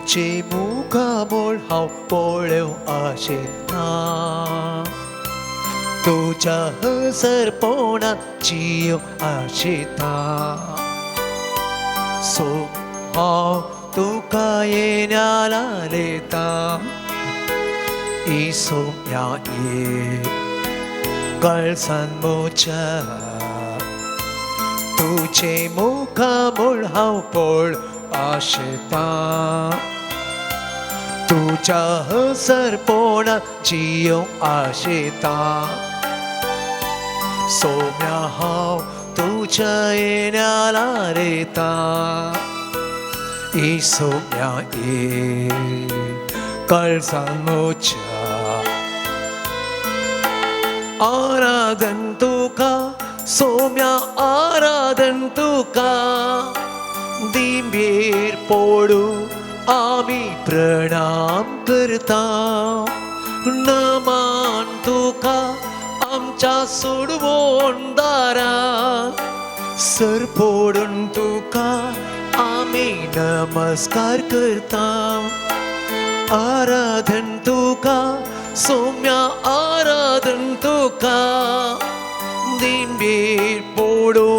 तुझे मुखामोळ हांव पळोव आशेता तुझ्या हसरपणात जियोव आशेता सो हांव तुका येण्याला लेता इसोम्या ये कळसान मोच्या तुझे मुखामोळ हांव पळोव आशेता तुझ्या हसरपणात जियोव आशेता सोम्या हांव तुझ्या येण्याला रेता इसोम्या ये कळसान मोच्या आराधन तुका सोम्या आराधन तुका दिंबेर पडू आमी प्रणाम करता नमान तुका आमच्या सोडवोन दारा सर पडून तुका आमी नमस्कार करता आराधन तुका सोम्या आराधन तुका दिंबेर पडू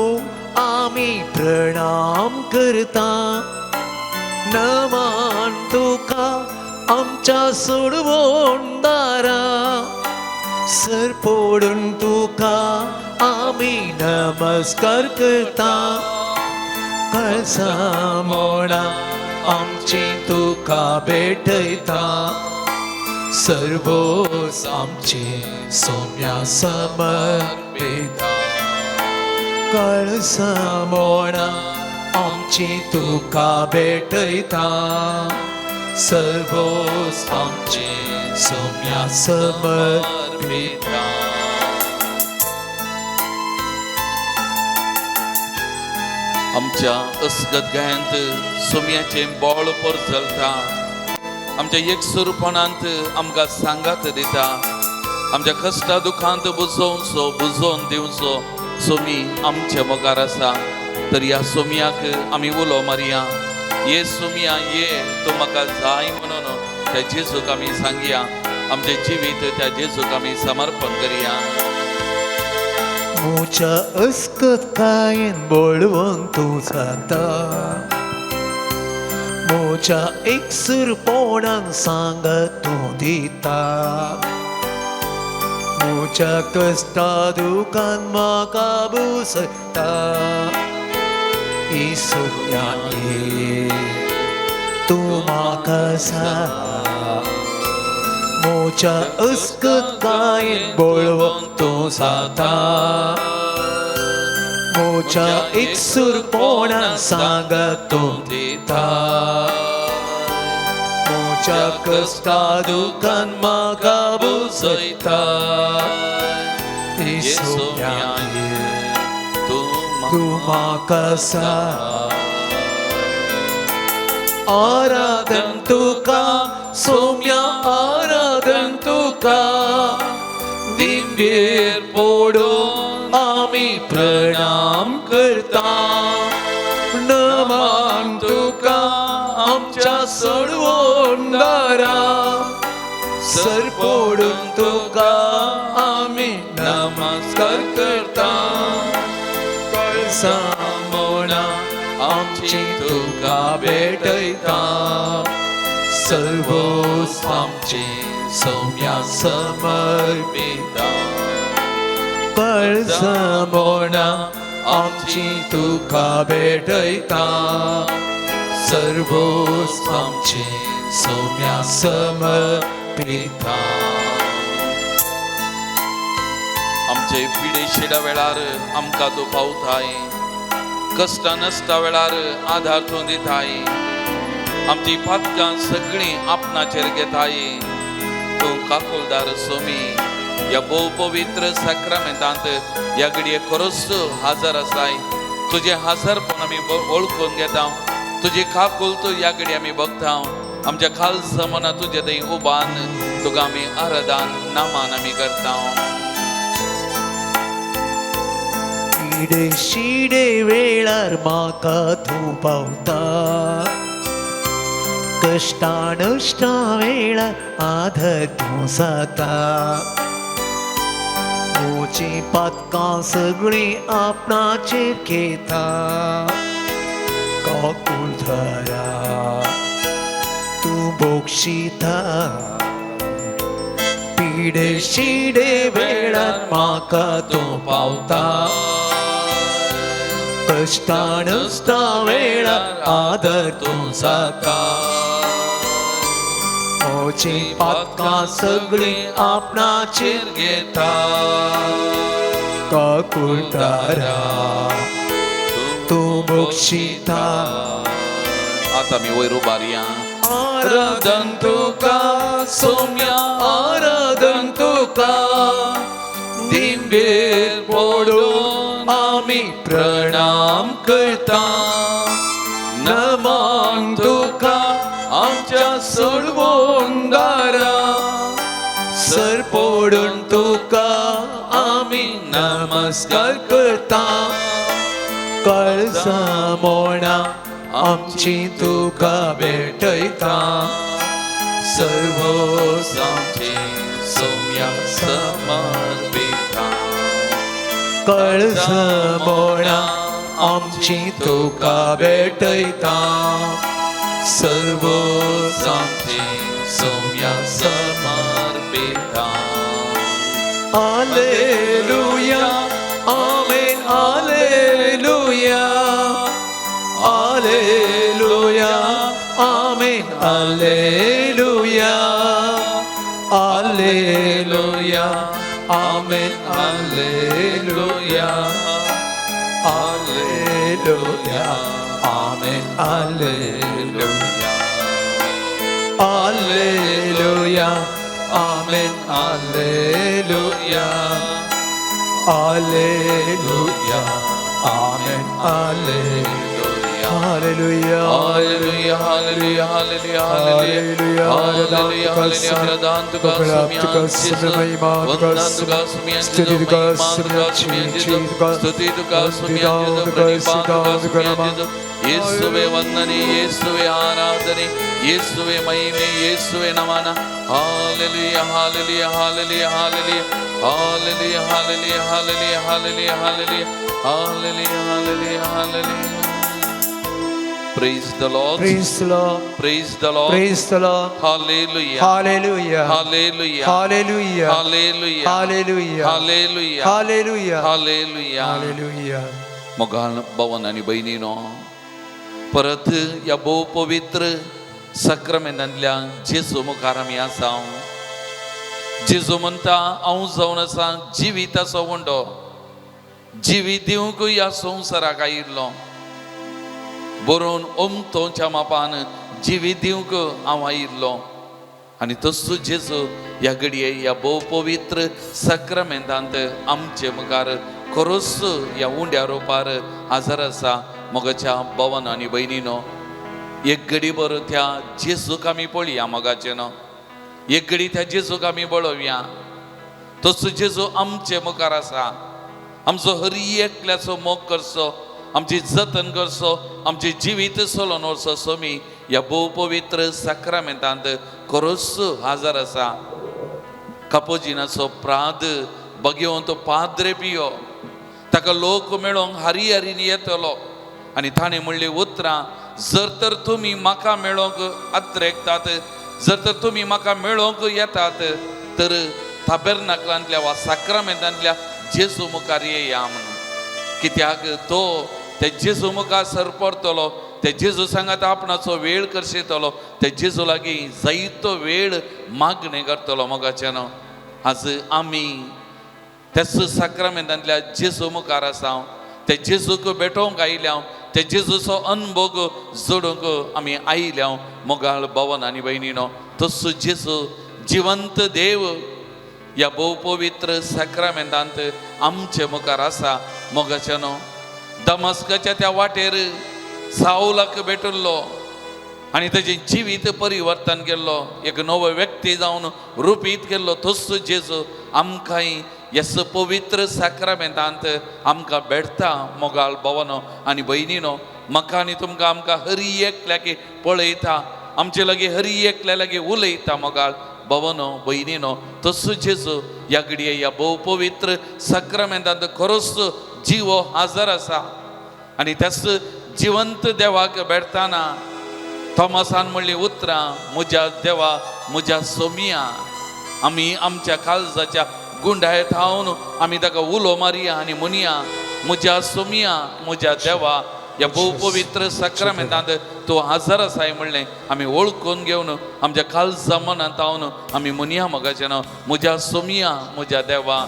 आमी प्रणाम करता नमान तुका आमच्या सोडवोन दारा सर पडून तुका आमी नमस्कार करता कळसा मोडा आमची तुका भेटयता सर्वोस आमचे सोम्या समर्पिता कळसा मोडा आमची तुका भेटयता सर्वोस आमचे सोम्या समर्पिता आमच्या असगदगायंत सोम्याचे बोळ पर चलता आमच्या एकसुरपणांत आमकां सांगात दिता आमच्या कश्टा दुखांत बुजोवन दिवचो सोमी आमच्या मोगार आसा तर ह्या सोमयाक आमी उलो मारया ये सोमया ये तूं म्हाका जाय म्हणून त्या जेजूक आमी सांगया आमचे जिवीत त्या जेजूक आमी समर्पण करया मुझ्या अस्कतायेन बोळवंक तूं जाता मुझ्या एकसुरपणांक सांगत तूं दिता मुझ्या कश्टा दुखान म्हाका बुसयता इसोम्या ये तूं म्हाका सांग मुझ्या अस्कतायेन बोळवंक तूं जाता मुझ्या एकसुरपणांक सांगत तूं दिता मुझ्या कश्टा दुखान म्हाका बुसयता इसोम्या ये तूं म्हाका सांग आराधन तुका सोम्या आराधन तुका दिंबेर पडून आमी प्रणाम करता नमान तुका आमच्या सोडवोन दारा सर पडून तुका आमी नमस्कार करता कळसा मोडा आमची तुका भेटयता सर्वोस आमचे सोम्या समर्पिता कळसा मोडा आमची तुका भेटयता सर्वोस आमचे सोम्या समर्पिता आमचे पिडेशिडा वेळार आमकां तूं पावताय कश्टा नसता वेळार आधार तूं दिताय आमची पातकां सगळीं आपणाचेर घेताय तूं काकुलदार सोमी ह्या भोव पवित्र साक्रामेंतांत ह्या घडये खरोच हजर आसाय तुझे हजरपण आमी वळखून घेता तुजी काकूल तूं ह्या घडये आमी बघता आमच्या खालसा मना तुजे थंय उबान तुका आमी आराधन नामान आमी करता शिडे शिडे वेळार म्हाका तूं पावता कष्टानष्ट वेळा आधार तू सता मोची पातकां सगळी आपणाचेर घेता काकूळ धरा तू बोक्षिता पिडे शिडे वेळार म्हाका तू पावता कष्टानष्ट वेळार आदर तू जाता मोची पातकां सगळी आपणाचेर घेता काकूळ धरा तू बोक्षिता. आता मी वयर उबारया. आराधन तुका सौम्या आराधन तुका दिंबेर पडून आमी प्रणाम करता नमन तुका आमच्या सोडवोंडारा सर पडून तुका आमी नमस्कार करता कळसा मोणा आमची तुका भेटयता सर्व आमचे सौम्या समर्पिता. कळस मोणा आमची तुका भेटयता सर्व आमचे सौम्या समर्पिता. Hallelujah amen hallelujah hallelujah amen hallelujah hallelujah amen hallelujah hallelujah amen hallelujah hallelujah amen hallelujah hallelujah amen hallelujah hallelujah hallelujah hallelujah hallelujah hallelujah hallelujah हालेलुया आराधन तुका सौम्या वंदन तुका सौम्या स्तुति तुका सौम्या स्तुति तुका सौम्या ಯೇಸುವೆ ವಂದನೆ ಯೇಸುವೆ ಆರಾಧನೆ ಯೇಸುವೆ ಮಹಿಮೆ ಯೇಸುವೆ ನಮನ. Hallelujah hallelujah hallelujah hallelujah hallelujah hallelujah hallelujah hallelujah hallelujah hallelujah hallelujah hallelujah. Praise the Lord. Praise the Lord. Praise the Lord. Praise the Lord. Hallelujah. Hallelujah. Hallelujah. Hallelujah. Hallelujah. Hallelujah. Hallelujah. Hallelujah. Hallelujah. Hallelujah. मोगाळ भावन आणि बहिणीनो, परत या बहु पवित्र सक्रामेंतांतल्या जेजू मुखार आमी आसा. जेजू म्हणटा हांव जावन आसा जिवीत आसो वंडो, जिवीत दिवंक ह्या संवसाराक आयिल्लो. बरोवन ओमतोच्या मापान जिवीत दिवंक हांव आयिल्लो. आनी तसो जेजू ह्या घडये ह्या बहु पवित्र सक्रामेंतांत आमचे मुखार खरोच ह्या उंड्या रोपार हजर आसा. मोगाच्या भावान आनी भयणीनो, एक घडी भर त्या जेजूक आमी पळया मोगाचे न्हू. एक घडी त्या जेजूक आमी पळोवया. तसो जेजू आमचे मुखार आसा. आमचो हर एकल्याचो मोग करचो, आमची जतन करचो, आमचे जिवीत चलोवन वचचो सोमी ह्या बहु पवित्र सक्रामेंतांत खरोच हजर आसा. कापोजिनाचो प्राद बगेवन तो पाद्रे पियो, ताका लोक मेळोंक हारी हारीन येतलो. आनी ताणें म्हणली उतरां, जर तर तुमी म्हाका मेळोंक आत्रेकतात, जर तर तुमी म्हाका मेळोंक येतात, तर ताबेर्नाकलांतल्या वा सक्रामेंतांतल्या जेजू मुखार येया म्हणून. कित्याक तो त्या जेजू मुखार सरपरतलो, त्या जेजू सांगात आपणाचो वेळ करशेतलो, त्या जेजू लागीं जायतो वेळ मागणें करतलो मोगाचे न्हू. आज आमी त्याच सक्रामेंतांतल्या जेजू मुखार आसा. त्या जेजूक भेटोवंक आयल्या, त्या जेजूचो अनुभव जोडूंक आमी आयल्या मोगाळ भावन आनी भयणीनो. तसो जेजू जिवंत देव ह्या बहु पवित्र सक्रामेंतांत आमचे मुखार आसा मोगाचे न्हू. दमस्काच्या त्या वाटेर साऊलाक भेटल्लो आनी तेजें जिवीत परिवर्तन केल्लो, एक नवो व्यक्ती जावन रुपीत केल्लो. तसो जेजू आमकांय ह्याच पवित्र सक्रामेंतांत आमकां भेटता मोगाळ भावनो आनी भयणीनो. म्हाका आनी तुमकां आमकां हर एकल्याक पळयता आमचे लगे हरी एकल्या लगे उलयता मोगाळ भवनो बहिणीनो तसो जेजू या घडये या भोव पवित्र सक्रामेंतांत खरोच जीव हाजर आसा आनी त्याच जिवंत देवाक भेटताना थॉमसान म्हणली उतरां म्हज्या देवा म्हज्या सोमिया आमी आमच्या काळजाच्या गुंडायत हावन आमी ताका उलो मारया आनी म्हणया म्हज्या सोमिया म्हज्या देवा या भोव पवित्र सक्रामेंतांत तो हजर आसाय म्हणलें आमी वळखून घेवन आमच्या काळजा मनांत हावन आमी म्हणया मोगाचें नांव म्हज्या सोमिया म्हज्या देवा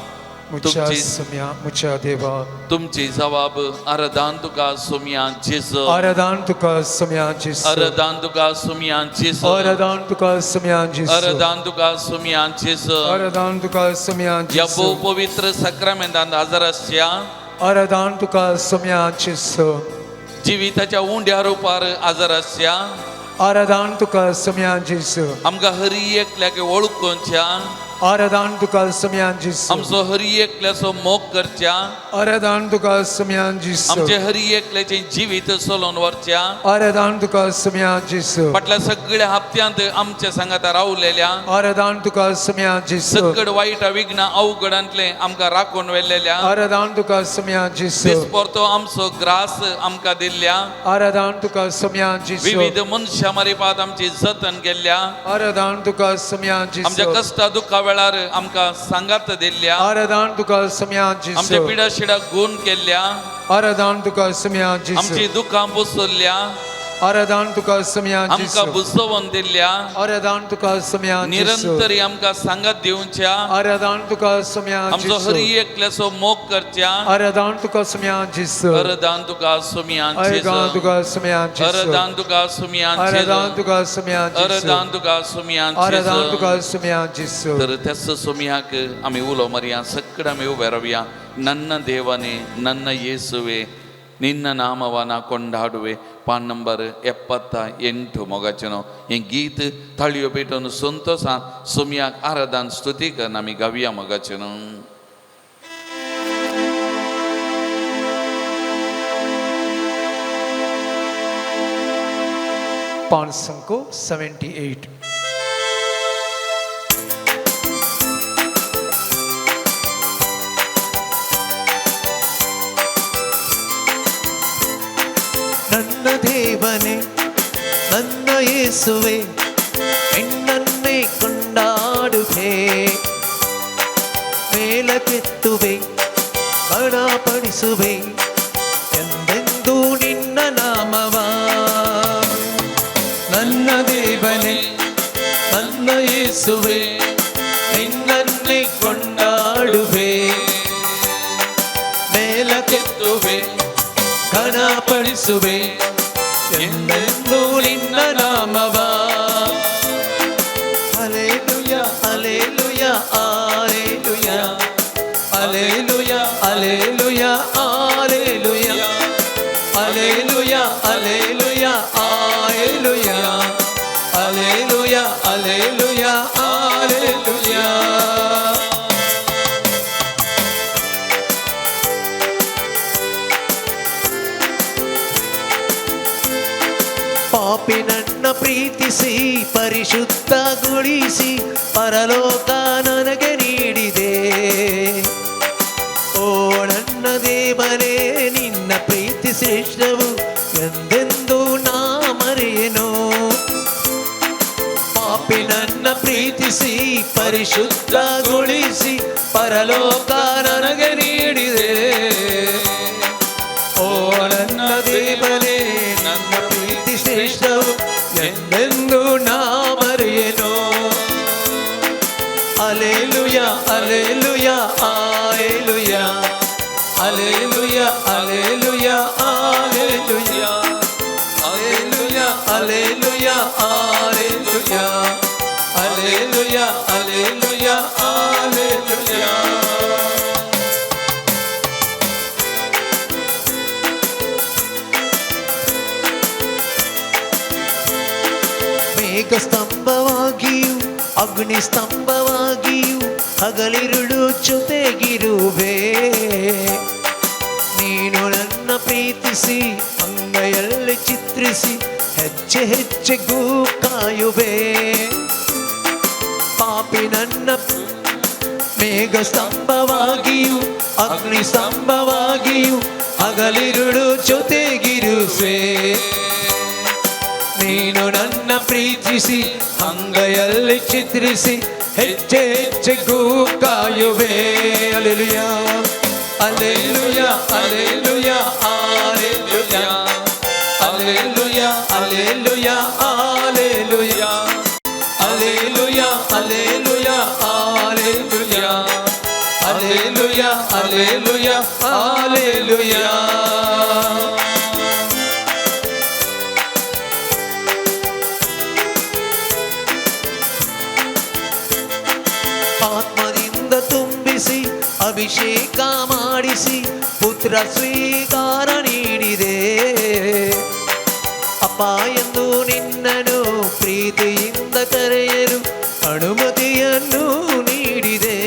मुझ्या सोम्या मुझ्या देवा तुमची जबाब आराधन तुका सोमिया जेजू आराधन तुका सोम्या जेजू आराधन तुका सोमिया जेजू आराधन तुका सोम्या जेजू आराधन तुका सोमिया जेजू आराधन तुका सोम्या या जेजू भोव पवित्र सक्रामेंतांत हजर आसच्या आराधन तुका सोम्या जेजू जिविताच्या उंड्या रुपार हजर आसच्या आराधन तुका सोम्या जेजू आमकां हरी एकल्याक वळखुच्या आराधन तुका सोम्या जेजू आमचो हरी एकल्याचो मोग करच्या आराधन तुका सोम्या जेजू आमचे हरी एकल्याचे जिवीत चलोवन व्हरच्या आराधन तुका सोम्या जेजू फाटल्या सगळ्या हप्त्यांत आमच्या सांगाता रावलेल्या आराधन तुका सोम्या जेजू सगळ वाईट विघ्न अवघडांतले आमकां राखून व्हेल्लेल्या आराधन तुका सोम्या जेजू दिसपरतो आमचो ग्रास आमकां दिल्ल्या आराधन तुका सोम्या जेजू विविध मनशां मारिपात आमची जतन केल्ल्या आराधन तुका सोम्या आमच्या जेजू कश्टा दुखा वेळार आमकां सांगात दिल्ल्या आराधन तुका सोम्या आमच्या जेजू पिडा शिडा गुण केल्ल्या आराधन तुका सोम्या जेजू आमची दुखां पुसुल्ल्या आराधन तुका सोम्या आमकां जेजू बुजवून दिल्ल्या आराधन तुका सोम्या जेजू निरंतरी आमकां सांगात दिवच्या आराधन तुका सोम्या आमचो जेजू हरी एकल्याचो मोग करच्या आराधन तुका सोम्या जेजू अरदान तुका सुमियान आराधन तुका सोम्या जेजू अरदान तुका सुमियान आराधन तुका सोम्या जेजू अरदान तुका सुमियान आराधन तुका सोम्या जेजू तर त्याच सोमियाक आमी उलो मारया सगळे आमी उबे रावया ನನ್ನ ದೇವನೇ ನನ್ನ ಯೇಸುವೆ ನಿನ್ನ ನಾಮವನ ಕೊಂಡಾಡುವೆ ಪಾನ್ ನಂಬರ್ 78 ಮೊಗಚನೋ हे गीत थाळयो पेटोन संतोषान सोमियाक आराधन स्तुती करन आमी गावया मोगाचनो पान संको 78 ನನ್ನ ದೇವನೇ ನನ್ನ ಯೇಸುವೆ ನಿನ್ನನ್ನೇ ಕೊಂಡಾಡುವೆ ಮೇಲಕ್ಕೆತ್ತುವೆ ಬಡಪಡಿಸುವೆ ಎಂದೆಂದೂ ನಿನ್ನ ನಾಮವ ನನ್ನ ದೇವನೇ ನನ್ನ ಯೇಸುವೆ ನಿನ್ನನ್ನೇ ಕೊಂಡಾಡುವೆ ಮೇಲಕ್ಕೆತ್ತುವೆ ಘನಪಡಿಸುವೆ ಎಂದೆಂದೂ ನಿನ್ನ ನಾಮವ hallelujah hallelujah hallelujah hallelujah hallelujah hallelujah hallelujah hallelujah hallelujah hallelujah hallelujah hallelujah ಪಾಪಿ ನನ್ನ ಪ್ರೀತಿಸಿ ಪರಿಶುದ್ಧಗೊಳಿಸಿ ಪರಲೋಕ ನನಗೆ ನೀಡಿದೆ ಓ ನನ್ನ ದೇವನೇ ನಿನ್ನ ಪ್ರೀತಿ ಶ್ರೇಷ್ಠವು ಎಂದೆಂದೂ ನಾ ಮರೆಯೇನೋ ಪಾಪಿ ನನ್ನ ಪ್ರೀತಿಸಿ ಪರಿಶುದ್ಧಗೊಳಿಸಿ ಪರಲೋಕ ನನಗೆ ನೀಡಿದೆ ಓ ನನ್ನ ದೇವನೇ ನನ್ನ ಪ್ರೀತಿ ಶ್ರೇಷ್ಠವು ಎಂದೆಂದೂ ನಾ ಮರೆಯೇನೋ hallelujah hallelujah hallelujah hallelujah hallelujah hallelujah hallelujah hallelujah hallelujah hallelujah hallelujah hallelujah ಮೇಘಸ್ತಂಭವಾಗಿಯೂ ಅಗ್ನಿಸ್ತಂಭವಾಗಿಯೂ ಹಗಲಿರುಳು ಜೊತೆಗಿರುವೆ ನೀನು ನನ್ನ ಪ್ರೀತಿಸಿ ಅಂಗೈಯಲ್ಲಿ ಚಿತ್ರಿಸಿ ಹೆಜ್ಜೆ ಹೆಜ್ಜೆಗೂ ಕಾಯುವೆ. ಪಾಪಿ ನನ್ನ ಮೇಘ ಸ್ತಂಭವಾಗಿಯೂ ಅಗ್ನಿ ಸ್ತಂಭವಾಗಿಯೂ ಹಗಲಿರುಳು ಜೊತೆಗಿರುವೆ. ನೀನು ನನ್ನ ಪ್ರೀತಿಸಿ ಅಂಗೈಯಲ್ಲಿ ಚಿತ್ರಿಸಿ ಹೆಜ್ಜೆ ಹೆಜ್ಜೆಗೂ ಕಾಯುವೆ. Alleluia alleluia alleluia alleluia alleluia alleluia alleluia alleluia alleluia alleluia alleluia alleluia alleluia. ಆತ್ಮದಿಂದ ತುಂಬಿಸಿ ಅಭಿಷೇಕ ಮಾಡಿಸಿ ಪುತ್ರ ಸ್ವೀಕಾರ ನೀಡಿದೆ. ಅಪ್ಪ ಎಂದು ನಿನ್ನನು ಪ್ರೀತಿಯಿಂದ ಕರೆಯಲು ಅನುಮತಿಯನ್ನು ನೀಡಿದೆ.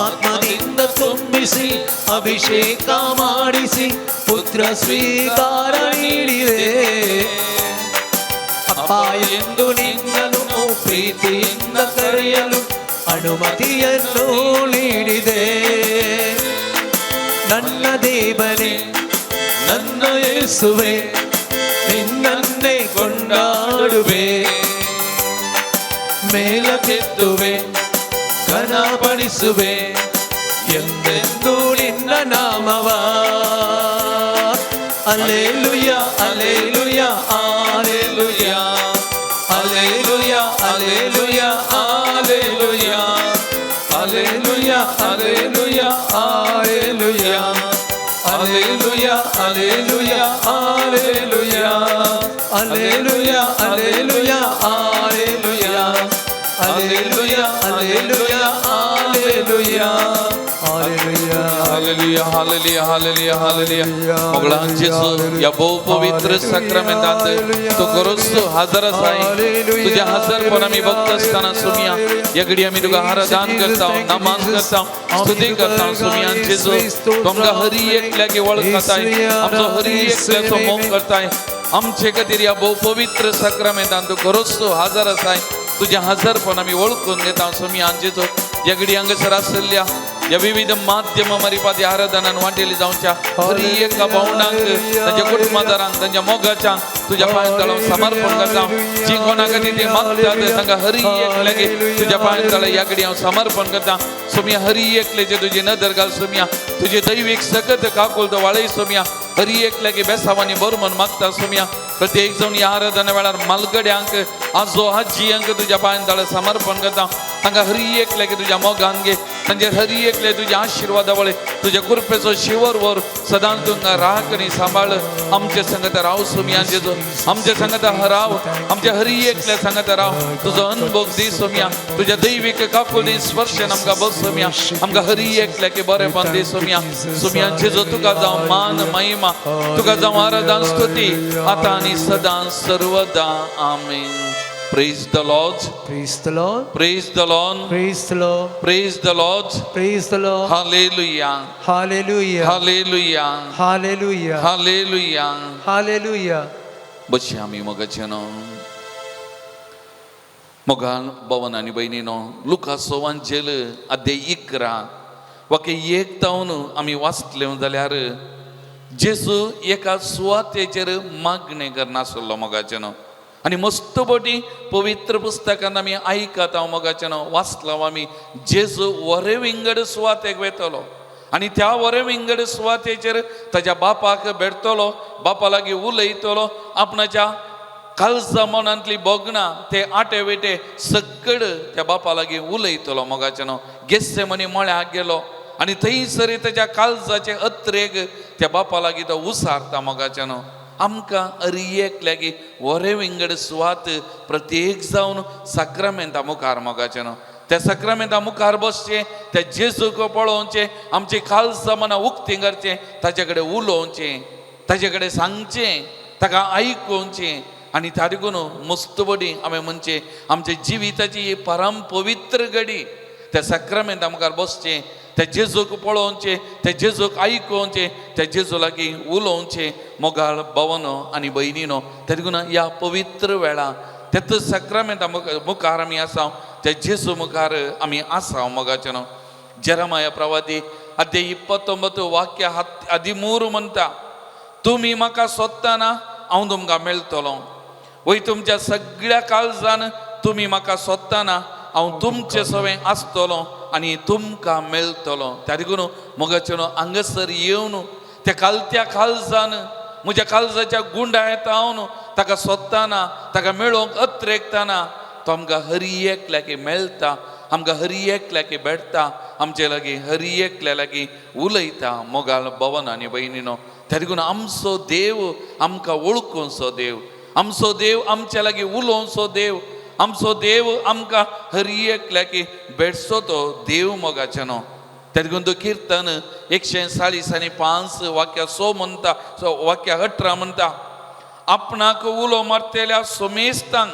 ಆತ್ಮದಿಂದ ತುಂಬಿಸಿ ಅಭಿಷೇಕ ಮಾಡಿಸಿ ಪುತ್ರ ಸ್ವೀಕಾರ ನೀಡಿದೆ. ಅಪ್ಪ ಎಂದು ನಿನ್ನನು ಪ್ರೀತಿಯಿಂದ ಕರೆಯಲು ಅನುಮತಿಯನ್ನು ನೀಡಿದೆ. ನನ್ನ ದೇವನೇ ನನ್ನ ಯೇಸುವೆ ನಿನ್ನನ್ನೇ ಕೊಂಡಾಡುವೆ. ಮೇಲಕ್ಕೆತ್ತುವೆ ಘನಪಡಿಸುವೆ ಎಂದೆಂದೂ ನಿನ್ನ ನಾಮವ. Alleluia alleluia alleluia alleluia alleluia alleluia alleluia alleluia alleluia alleluia alleluia alleluia alleluia alleluia alleluia alleluia alleluia alleluia hallelujah hallelujah hallelujah hallelujah. मोगळांचेसो या बहुपवित्र साक्रामेंटात तो गरोजतो हजर आसाय. तुझ्या हजरपणा मी बघत असताना सुमिया या घडी आम्ही तुका आराधन करता नमान करता स्तुती करता. सुमियांचेसो तुमका हरी एकल्यागे वळखताय आमचो हरी एकल्याचो मोग करताय. आमचे खातीर या बहुपवित्र साक्रामेंटात तो गरोजतो हजर आसाय. तुझ्या हजरपणा मी ओळखून घेता. सुमियांचेसो या घडी हांगासर आसल्या या विविध माध्यम मरिपादी आराधनान वाटेली जावच्या हरी एका भावंडांक तांच्या कुटुंबदारांक तांच्या मोगाच्यांक तुझ्या पांयां तळाव समर्पण करता. जी कोणाक ती मागतात तांका हरी एकल्यागे तुझ्या पांयां तळाव या घडी हांव समर्पण करता. सोमिया हरी एकल्याचे तुजी नदर घाल. सोमिया तुझे दैवीक सगत काकूल तो वाळय. सोमिया हरी एकल्यागे बेसावानी बरमन मागता. सोमिया प्रत्येक जण या आराधना वेळार मालगड्यांक आजो आजीयांक तुझ्या पांयां तळाव समर्पण करता. तांका हरी एकल्यागे तुझ्या मोगान घे. तांचेर हरी एकले तुझ्या आशीर्वादा वळे तुझ्या कृपेचो शिवर वर सदां तुमकां राखणी सांबाळ. आमचे संगत राव सोमियांचे जो आमचे संगत हराव आमच्या हरी एकल्या संगत राव. तुझो अनुभव दी सोमिया तुझ्या दैविक काकुली स्पर्शन आमकां बस. सोमिया आमकां हरी एकल्याके बरेपण दी. सोमिया सोमियांचे जो तुका जावं मान महिमा तुका जावं आराधन स्तुती आता आनी सदां सर्वदा आमीन. Praise the Lord. Praise the Lord. Praise the Lord. Praise the Lord. Praise the Lord. Praise the Lord. Hallelujah. Hallelujah. Hallelujah. Hallelujah. Hallelujah. Hallelujah. बशी आमी मोगाचेनो मोगान भवन आनी बहिणीनो लुका सोवांचेल अध्याय 11 वाक्य 1 तावन आमी वाचले जाल्यार जेसू एका सुवातेचेर मागणे करनासलो मोगाचेनो. आणि मस्त बटी पवित्र पुस्तकान आमी आयकत हांव मोगाचेनो वाचला आमी जेजू वरे विंगड सुवातेक वेतलो आणि त्या वरे विंगड सुवातेचेर ताच्या बापाक भेटतलो. बापा लागीं उलयतलो. आपणाच्या काळजा मनांतली बोगणां ते आटे वेटे सकड त्या बापा लागीं उलयतलो मोगाचेनो. गेत्सेमनी मळ्याक गेलो आणि थंयसर ताच्या काळजाचे अत्रेक त्या बापा लागीं तो उसारता मोगाचेनो. आमकां हरी एकल्यागे वरे विंगड सुवात प्रत्येक जावन साक्रामेंटा मुखार मोगाचेनो. त्या साक्रामेंटा मुखार बसचे त्या जेजूक पळोवचे आमची खालसा मना उक्ती करचे ताचे कडेन उलोवचे ताचे कडेन सांगचे ताका आयकुचे आनी तारिकून मस्त बडी आमी म्हणचे आमच्या जिविताची ही परम पवित्र घडी त्या साक्रामेंटा मुखार बसचे त्या जेजूक पळोवचे, त्या जेजूक आयकोवचे, त्या जेजू लागीं उलोवचे. मोगाळ भावनो आनी भयणीनो, तेदगून ह्या पवित्र वेळा तेच सक्रामेंता मुखार आमी आसा, त्या जेजू मुखार आमी आसा मोगाचे न्हू. जेरमाया प्रवादी अध्याय 29 वाक्य 13 म्हणटा, तुमी म्हाका सोदतना हांव तुमकां मेळटलो. वय तुमच्या सगळ्या काळजान तुमी म्हाका सोदतना हांव तुमचे सवें आसतलो आनी तुमकां मेळटलो. त्या देखून मोगाचे न्हू हांगासर येवन त्या कालत्या काळजान म्हज्या काळजाच्या गुंडायेंत हांव न्हू ताका सोदतना, ताका मेळोवंक अत्रेकतना तो आमकां हरी एकल्याक मेळटा, आमकां हरी एकल्याक भेटता, आमचे लागीं हरी एकल्या लागीं उलयता. मोगाळ भवन आनी भयणीनो, त्या देखून आमचो देव आमकां वळखूंचो देव, आमचो देव आमच्या लागीं उलोवचो देव, आमचो देव आमकां हरी एकल्याक भेटचो तो देव मोगाचे न्हू. त्या देखून तो किर्तन 140:5 वाक्य 6 म्हणटा, वाक्य 18 म्हणटा, आपणाक उलो मारतेल्या सोमेस्तांक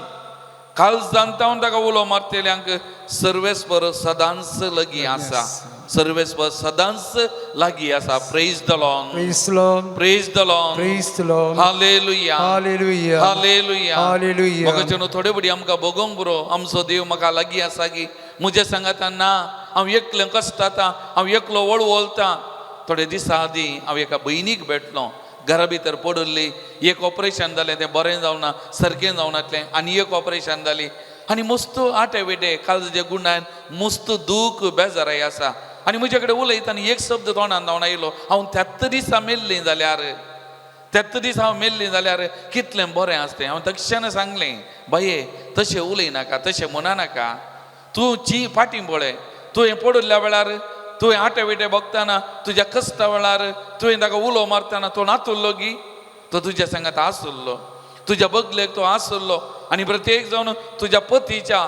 काळजांतावन ताका उलो मारतेल्यांक सर्वेस्पर सदांच लागीं आसा, सर्वेस्पर सदांच लागीं आसा. Praise the Lord, Praise the Lord. Praise the Lord, Praise the Lord. Hallelujah, Hallelujah. Hallelujah, Hallelujah. मोगाचे न्हू थोडे बडी आमकां भोगोंक बरो आमचो देव म्हाका लागीं आसा की म्हज्या सांगाता ना, हांव एकलें कश्टाता, हांव एकलो वळवळटा. थोडे दिसा आदीं हांव एका भयणीक भेटलो, घरा भितर पडल्ली, एक ऑपरेशन जालें, तें बरें जावना, सारकें जावनातलें, आनी एक ऑपरेशन जाली आनी मस्त आटे वेटे काळजाच्या गुंडायन मस्त दूख बेजाराय आसा. आनी म्हजे कडेन उलयता आनी एक शब्द तोंडान जावन आयलो, हांव 73 दिसा मेल्लीं जाल्यार 73 दीस हांव मेल्लीं जाल्यार कितलें बरें आसतें. हांव तक्षण सांगलें, बाये तशें उलयनाका, तशें म्हणनाका, तूं फाटीं पळय, तुवें पडल्या वेळार, तुवें आटे वेटे बगतना, तुज्या कश्टा वेळार तुवें ताका उलो मारतना तो नातुल्लो गी, तो तुज्या सांगात आसुल्लो, तुज्या बगलेक तो आसुल्लो, आनी प्रत्येक जावन तुज्या पतीच्या,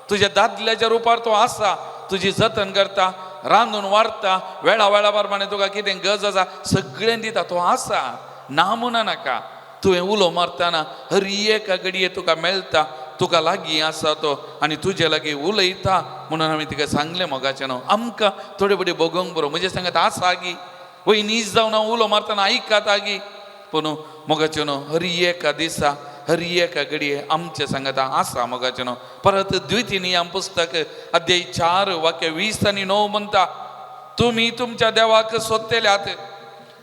तुज्या दादल्याच्या रुपार तो आसा, तुजी जतन करता, रांदून वारता, वेळा वेळा प्रमाणे तुका कितें गरज आसा सगळें दिता, तो आसा, ना म्हणा नाका. तुवें उलो मारतना हरी एका घडये तुका मेळटा, तुका लागीं आसा तो आनी तुजे लागीं उलयता. म्हणून हांवें तिका सांगलें मोगाचें न्हू, आमकां थोडे बडी भोगोंक बरो म्हजे सांगात आसा गी, वय नीज जावन हांव उलो मारतना आयकात गी, पूण मोगाचें न्हू हरी एका दिसा, हरी एका घडये आमचे सांगात आसा मोगाचें न्हू. परत द्वितीनियम पुस्तक अध्याय 4 वाक्य 20 आनी 9 म्हणटा, तुमी तुमच्या देवाक सोदतेल्यात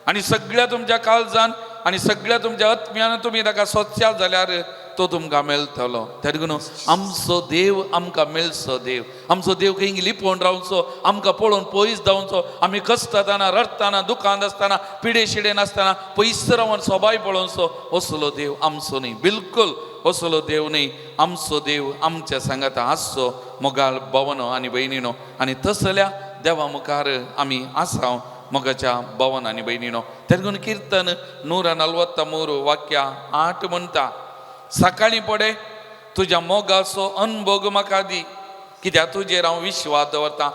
आनी सगळ्या तुमच्या काळजान आनी सगळ्या तुमच्या आत्म्यान तुमी ताका सोदशात जाल्यार तो तुमकां मेळटलो. त्या देखून आमचो देव आमकां मेळचो देव, आमचो देव खंय लिपोवन रावचो, आमकां पळोवन पयस जावचो, आमी कश्टातना, रडटाना, दुखांत आसतना, पिडे शिडेन आसतना पयस रावन सोबाय पळोवचो, असलो देव आमचो न्ही, बिलकुल असलो देव न्ही. आमचो देव आमच्या सांगात आसचो मोगाळ भवनो आनी भयणीनो. आनी तसल्या देवा मुखार आमी आसा मोगाच्या भवन आनी भयणीनो. त्या देखून किर्तन 143 वाक्य 8 म्हणटा, सकाळीं पडे तुज्या मोगाचो अनुभोग म्हाका दी, कित्याक तुजेर हांव विश्वास दवरता.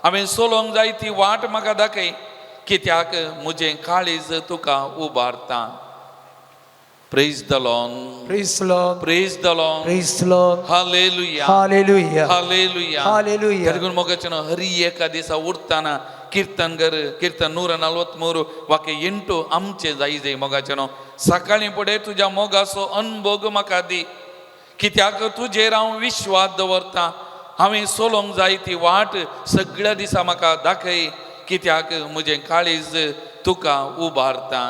हांवें सोलोंक जाय ती वाट म्हाका दाखय, कित्याक म्हजें काळीज तुका उबारता. Praise the Lord, Praise the Lord. Praise the Lord, Praise the Lord. Hallelujah, Hallelujah. Hallelujah, Hallelujah. त्या देखून मोगाचें हरी एका दिसा उठताना कीर्तन 143 वाक्य 8 आमचे जाय मोगाचें न्हू. सकाळीं फुडें तुज्या मोगाचो अनुभोग म्हाका दी, कित्याक तुजेर हांव विश्वास दवरता. हांवें सोलोंक जाय ती वाट सगळ्या दिसा म्हाका दाखय, कित्याक म्हजें काळीज तुका उबारता.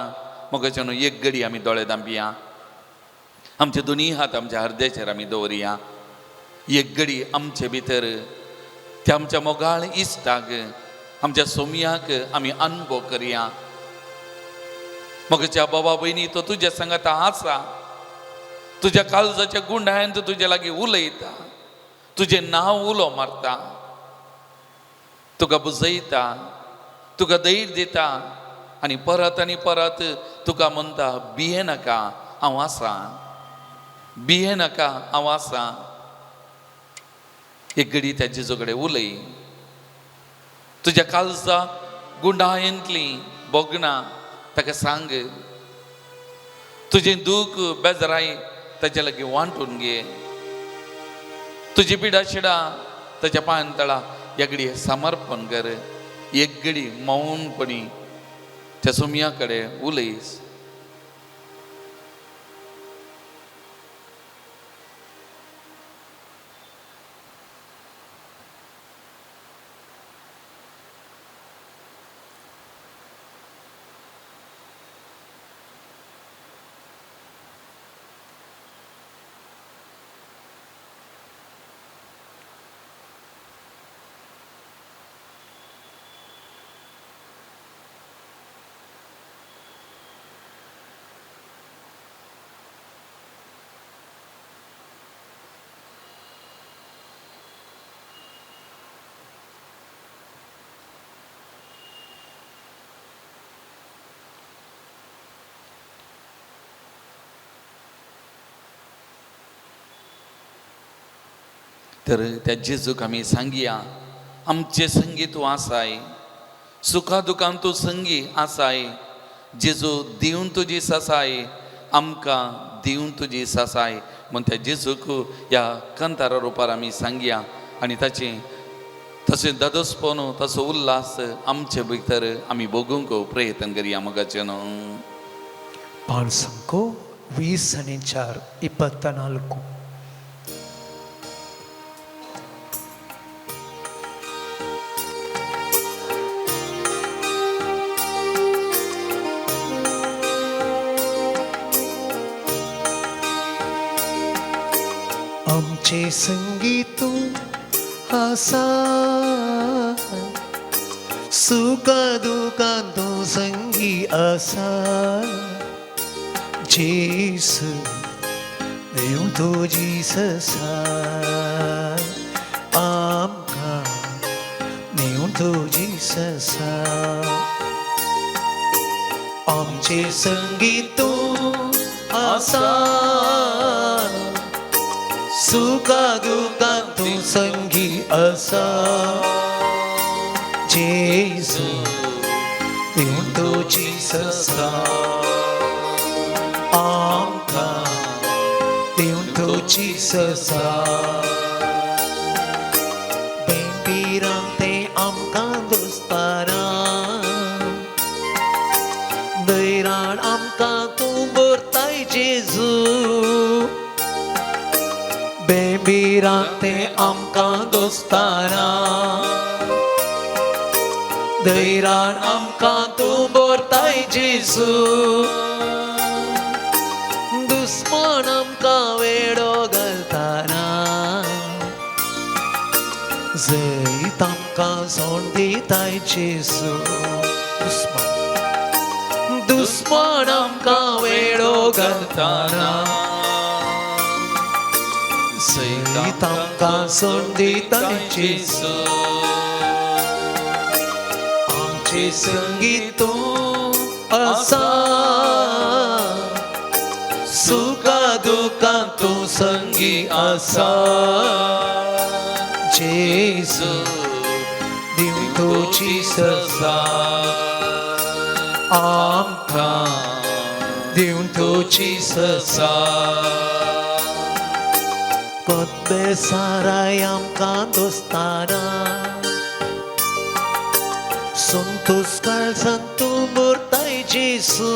मोगाचें न्हू एक घडी आमी दोळे धांपया, आमचे दोनी हात आमच्या हृदयाचेर आमी दवरया. एक घडी आमचे भितर त्या आमच्या मोगाळ इश्टाक, आमच्या सोमयाक आमी अनुभव करया. मोगाच्या बाबा भयणी तो तुज्या सांगात आसा, तुज्या काळजाच्या गुंडायन तो तुजे लागीं उलयता, तुजें नांव उलो मारता, तुका बुजयता, तुका धैर्य दिता आनी परत तुका म्हणटा भिये नाका हांव आसा, भिये नाका हांव आसा. एक घडी त्या जेजू कडेन उलय, तुज्या काळजा गुंडायेंतली बोगना ताका सांग, तुजें दूख बेजाराय ताचे लागीं वांटून घे, तुजी पिडा शिडा ताच्या पांय तळा या घडये समर्पण कर. एक घडी मौनपणी त्या सुमयाकडे उलयस. तर त्या जेजूक आमी सांगया, आमचे संगी तूं आसाय, सुखा दुखान तूं संगी आसाय. जेजू दिवन तुजी ससाय, आमकां दिवन तुजी ससाय. म्हण त्या जेजूक ह्या कंतारा रुपार आमी सांगया आनी ताचे तशें ददसपण तसो उल्हास आमचे भितर आमी भोगूंक प्रयत्न करया. मोगाचे न्हू. पान संको 20:4-24. आमचे संगी तू आसा, सुखा दुखान तू संगी आसा. जेसू देव तुजी ससाय, आमकां देव तुजी ससाय. आमचे संगी तू आसा, सुखा दुखान तू संगी आसा. जेसू देव तुजी ससाय, आमकां देव तुजी ससाय. बेंबीरां ते आमकां दोस्ताना, दैराण आमकां तूं भरताय जेजू. बेंबीरां ते आमकां दोस्ताना, दैराण आमकां तूं भरताय जेजू. दुस्मान आमकां वेडो घालताना, जैत आमकां सोड दिताय जेजू. दुस्मान आमकां वेडो घालताना, जैत आमकां सोड दिताय जेजू. आमचे संगी तूं आसा, सुखा दुखान तू संगी आसा. जेजू दिव तुजी ससाय, आमकां दिव तुजी ससाय. बेसाराय आमकां दोस्ताना, संतोष काळजांत तूं भरताय जेजू.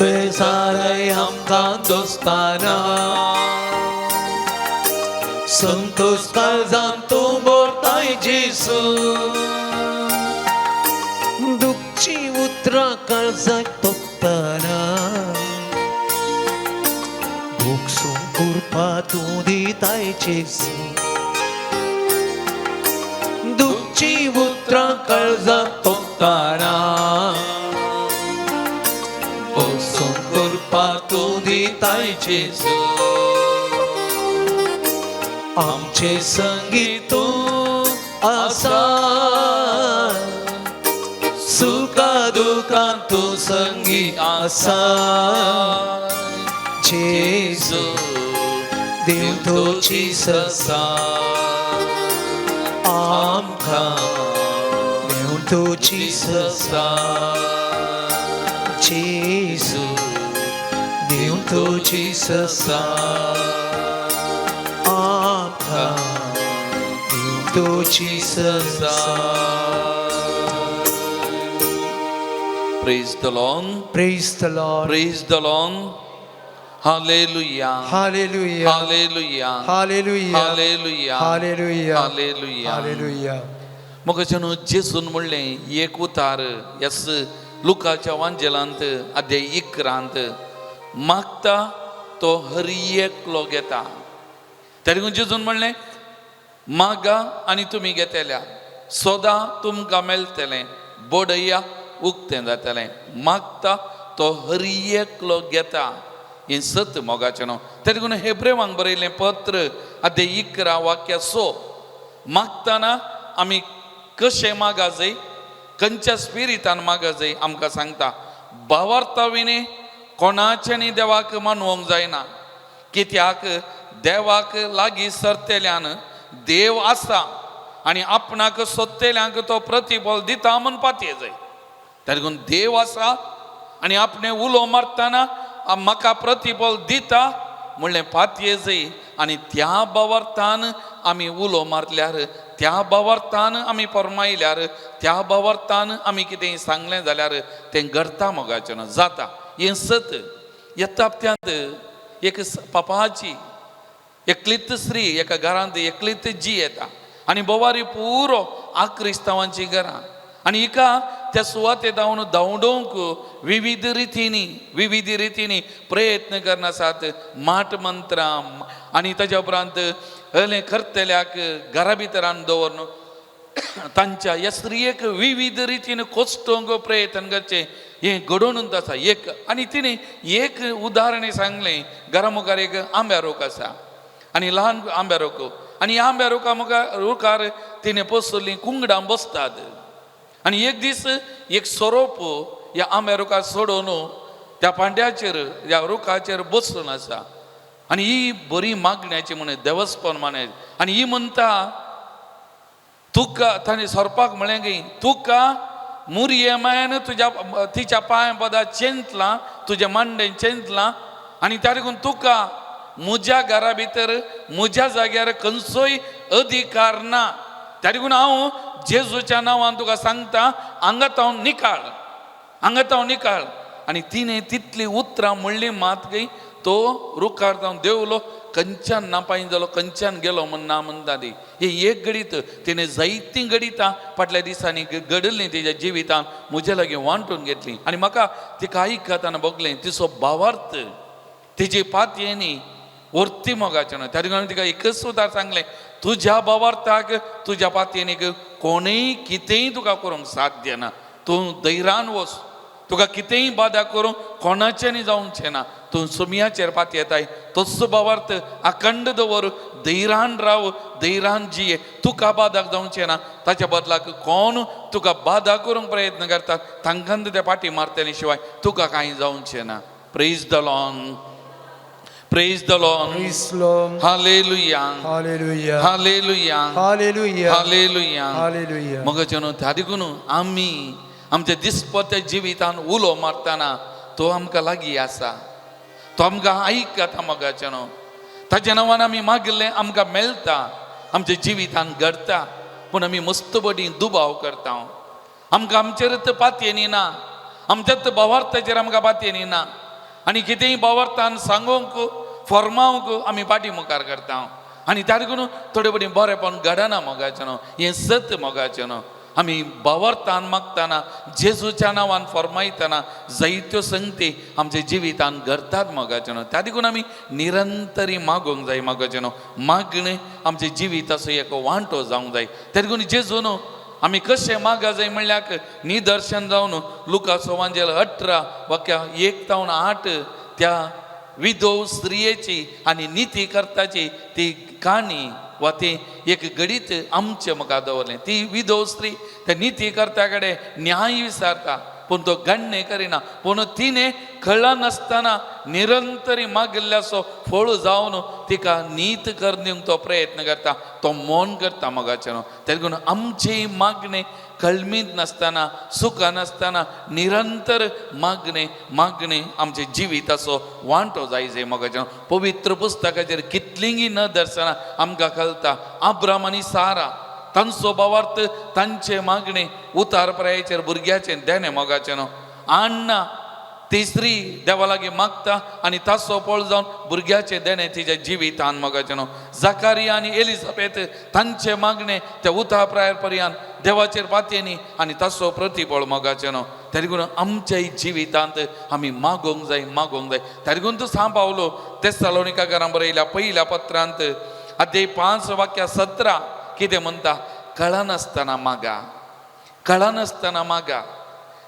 बेसाराय आमकां दोस्ताना, संतोष काळजांत तूं भरताय जेजू. दुखची उतरां काळजाक तोपताना, भोगसून कृपा तूं दिताय जेजू. दुखची उतरां काळजाक तोपताना, भोगसून कृपा तूं दिताय जेजू. आमचे संगी तूं आसा, सुखा दुखान तूं संगी आसा. जेजू देव तुजी ससाय, आमकां देव तुजी ससाय. जेजू देव तुजी ससाय, आमकां देव तोची ससा. Praise the Lord. Praise the Lord. Praise the Lord. Hallelujah. Hallelujah. Hallelujah. Hallelujah. Hallelujah. Hallelujah. Hallelujah. Hallelujah. मग जणू जेसून म्हणलें एक उतार यस लुकाच्या वांजेलांत अध्याय 11 मागता तो हर एकलो घेता. तरी जेजून म्हणलें मागा आनी तुमी घेतल्या, सोदा तुमकां मेळटलें, बोडया उक्तें जातलें. मागता तो हर एकलो घेता. हें सत मोगाचें न्हू. तरी करून हेब्रेवांक बरयलें पत्र अध्याय 11 वाक्य 6 मागतना आमी कशें मागा जाय, खंयच्या स्पिरितान मागा जाय आमकां सांगता. भावार्थाविने कोणाचेंय देवाक मानवंक जायना, कित्याक देवाक लागीं सरतेल्यान देव आसा आनी आपणाक सोदतेल्यांक तो प्रतिफळ दिता म्हूण पातये जाय. तरी करून देव आसा आनी आपणें उलो मारतना म्हाका प्रतिफळ दिता म्हणलें पातये जाय. आनी त्या भावार्थान आमी उलो मारल्यार, त्या भावार्थान आमी फरमायल्यार, त्या भावार्थान आमी कितेंय सांगलें जाल्यार तें घडटा मोगाचें न्हू, जाता. हें सत. येता हप्त्यांत एक पापाची एकलीच स्त्री एका घरांत एकलीच जी येता आनी बोवारी पुरो क्रिस्तांवांची घरां. आनी हिका त्या सुवाते जावन धांवडोवंक विविध रितींनी प्रयत्न करना आसात. माट मंत्रां आनी ताच्या उपरांत हले करतल्याक घरा भितर दवरून तांच्या ह्या स्त्रियेक विविध रितीन कोसटोवंक प्रयत्न करचे हें घडोवनूच आसा. एक आनी तिणें एक उदाहरण सांगलें. घरा मुखार एक आंब्या रोक आसा आनी ल्हान आंब्या रोक, आनी ह्या आंब्या रुखार तिणें पसरलीं कुंगडां बसतात. आनी एक दीस एक सोरोप ह्या आंब्या रुखार सोडून त्या पांड्याचेर ह्या रुखाचेर बसून आसा. आनी ही बरी मागण्याची म्हण देवस्थान माने. आनी ही म्हणटा तुका, ताणें सोरपाक म्हळें की तुका मुरयेमायन तुज्या तिच्या पांय पदां चेंतलां, तुज्या मांडेन चेंतलां, आनी त्या देखून तुका म्हज्या घरा भितर म्हज्या जाग्यार खंयचोय अधिकार ना. त्या देखून हांव जेजूच्या नांवान तुका सांगता, हांगातावन निकाळ. आनी तिणें तितली उतरां म्हणली मात की तो रुखार जावन देवलो, खंयच्यान नापाय जालो, खंयच्यान गेलो म्हण ना म्हणटा ती. हे एक घडीत तिणें जायतीं घडितां फाटल्या दिसांनी घडलीं तिच्या जिवितान म्हजे लागीं वांटून घेतलीं. आनी म्हाका तिका आयकताना बगलें तिचो भावार्थ तिची पातयेनी वर्ती मोगाचें न्हू. त्या देखून तिका एकच उतार सांगलें, तुज्या भावार्थाक तुज्या पातयेनीक कोणेय कितेंय तुका करूंक साध्य ना. तूं धैर्यान वच, तुका कितेंय बाधा करूंक कोणाचेंय जावचें ना. तूं सुमयाचेर पात येताय, तोच भावार्थ अखंड दवर, धैर्यान राव, धैर्यान जिये. तुका बाधाक जावचें ना. ताच्या बदलाक कोण तुका बाधा करूंक प्रयत्न करतात तांकां त्या पाटी मारतले शिवाय तुका कांय जावचें ना. Praise the Lord. Praise the Lord. Praise Lord. Hallelujah. Hallelujah. Hallelujah. Hallelujah. Hallelujah. Hallelujah. मग जणू त्या देखून आमी आमच्या दिसपट्या जिवितान उलो मारतना तो आमकां लागीं आसा, तो आमकां आयकता. मोगाचें न्हू. ताच्या नांवान आमी मागलें आमकां मेळटा, आमच्या जिवितान घडटा. पूण आमी मस्त बडीन दुबाव करता. आमकां आमचेर पातयेनी ना, आमच्याच भावार्थाचेर आमकां पातयेनी ना. आनी कितेंय भावार्थान सांगूंक फर्मावंक आमी फाटी मुखार करता. आनी त्या देखून थोडे बडी बरेंपण घडना मोगाचें न्हू. हें सत मोगाचें न्हू. आमी भावार्थान मागतना, जेजूच्या नांवान फर्मायतना जायत्यो संगती आमच्या जिवितान घडटात मोगाचें न्हू. त्या देखून आमी निरंतरी मागूंक जाय मोगाचें न्हू. मागणें आमच्या जिविताचो एक वांटो जावंक जाय. त्या देखून जेजू न्हू आमी कशें मागा जाय म्हणल्यार निदर्शन जावन लुकाचो वांजेल 18 वाक्या 1 ते 8 त्या विधव स्त्रियेची आनी नीती करताची ती काणी वा ती एक घडीत आमचे मुखार दवरलें. ती विधव स्त्री त्या नीती करता कडेन न्याय विचारता, पूण तो गण्य करिना. पूण तिणें कळ्ळा नासतना निरंतरी मागिल्ल्याचो फळ जावन तिका नीत करनीक तो प्रयत्न करता, तो मौन करता मोगाचें न्हू. त्या देखून आमची मागणी कळमीत नासतना, सुखान नासतना निरंतर मागणे आमच्या जिविताचो वांटो जाय मोगाचें. पवित्र पुस्तकाचेर कितलींय न दर्शनां आमकां कळटा. अब्राम आनी सारा तांचो भावार्थ तांचे मागणे उतार प्रायाचेर भुरग्याचे देणे मोगाचे न्हू अण्णा तिसरी देवा लागीं मागता आनी ताचो पळ जावन भुरग्याचे देणे तिच्या जिवितान मोगाचे न्हू जाकारिया आनी एलिझाबेथ तांचे मागणे त्या उतार प्रायर पर्यंत देवाचेर पातयेनी आनी ताचो प्रतिफळ मोगाचे न्हू तरीकून आमच्याय जिवितांत आमी मागोंक जाय तरीकून तूं सांबावलो तेस्सलोनिकाकारांक बरयल्या पयल्या पत्रांत अध्याय 5 वाक्य 17 कितें म्हणटा कळनासतना मागा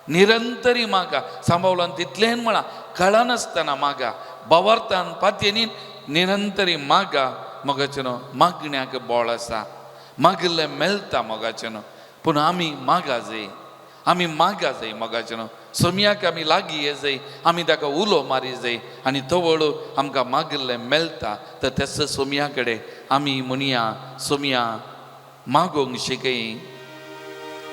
निरंतरी मागा सांबावलान तितलें म्हणा कळनासतना मागा भावार्थान पातयेनीन निरंतरी मागा मोगाचे न्हू मागण्याक बोळ आसा मागले मेळटा मोगाचे न्हू पूण आमी मागा जाय मोगाचे न्हू सोमयाक आमी लागीं ये जाय आमी ताका उलो मारी जाय आनी तो वळू आमकां मागले मेळटा तर तेच सोमया कडेन आमी म्हणया सोमया मागोंक शिकय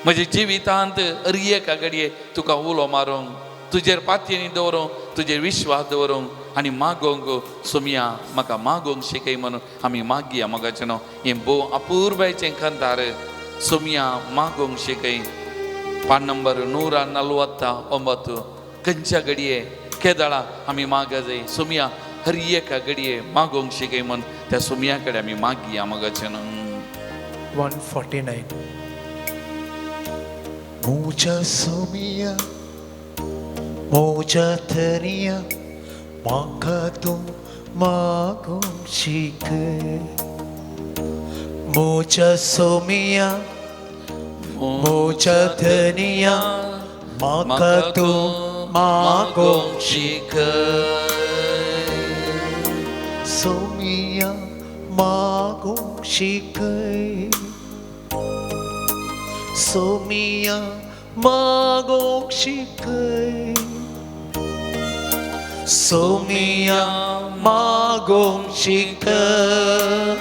म्हज्या जिवितांत एका घडये तुका उलो मारूंक तुजेर पातयेनी दवरूंक तुजेर विश्वास दवरूंक आनी मागोंक सोमया म्हाका मागोंक शिकय म्हणून आमी मागया मोगाचें न्हू हें भोव अपूर्वायचें खंतार सोमया मागोंक शिकय पान नंबर 149 खंयच्या घडये केदळा आमी मागा जाय सोमया एका घडये मागोंक शिकय म्हणून त्या सोमया कडेन आमी मागया मोगाचें न्हू 149 Mucha somia, mucha tenia, maka tu magum shike. Mucha somia, mucha tenia, maka tu magum shike. Somia magum shike. Somia magong shikay Somia magong shikay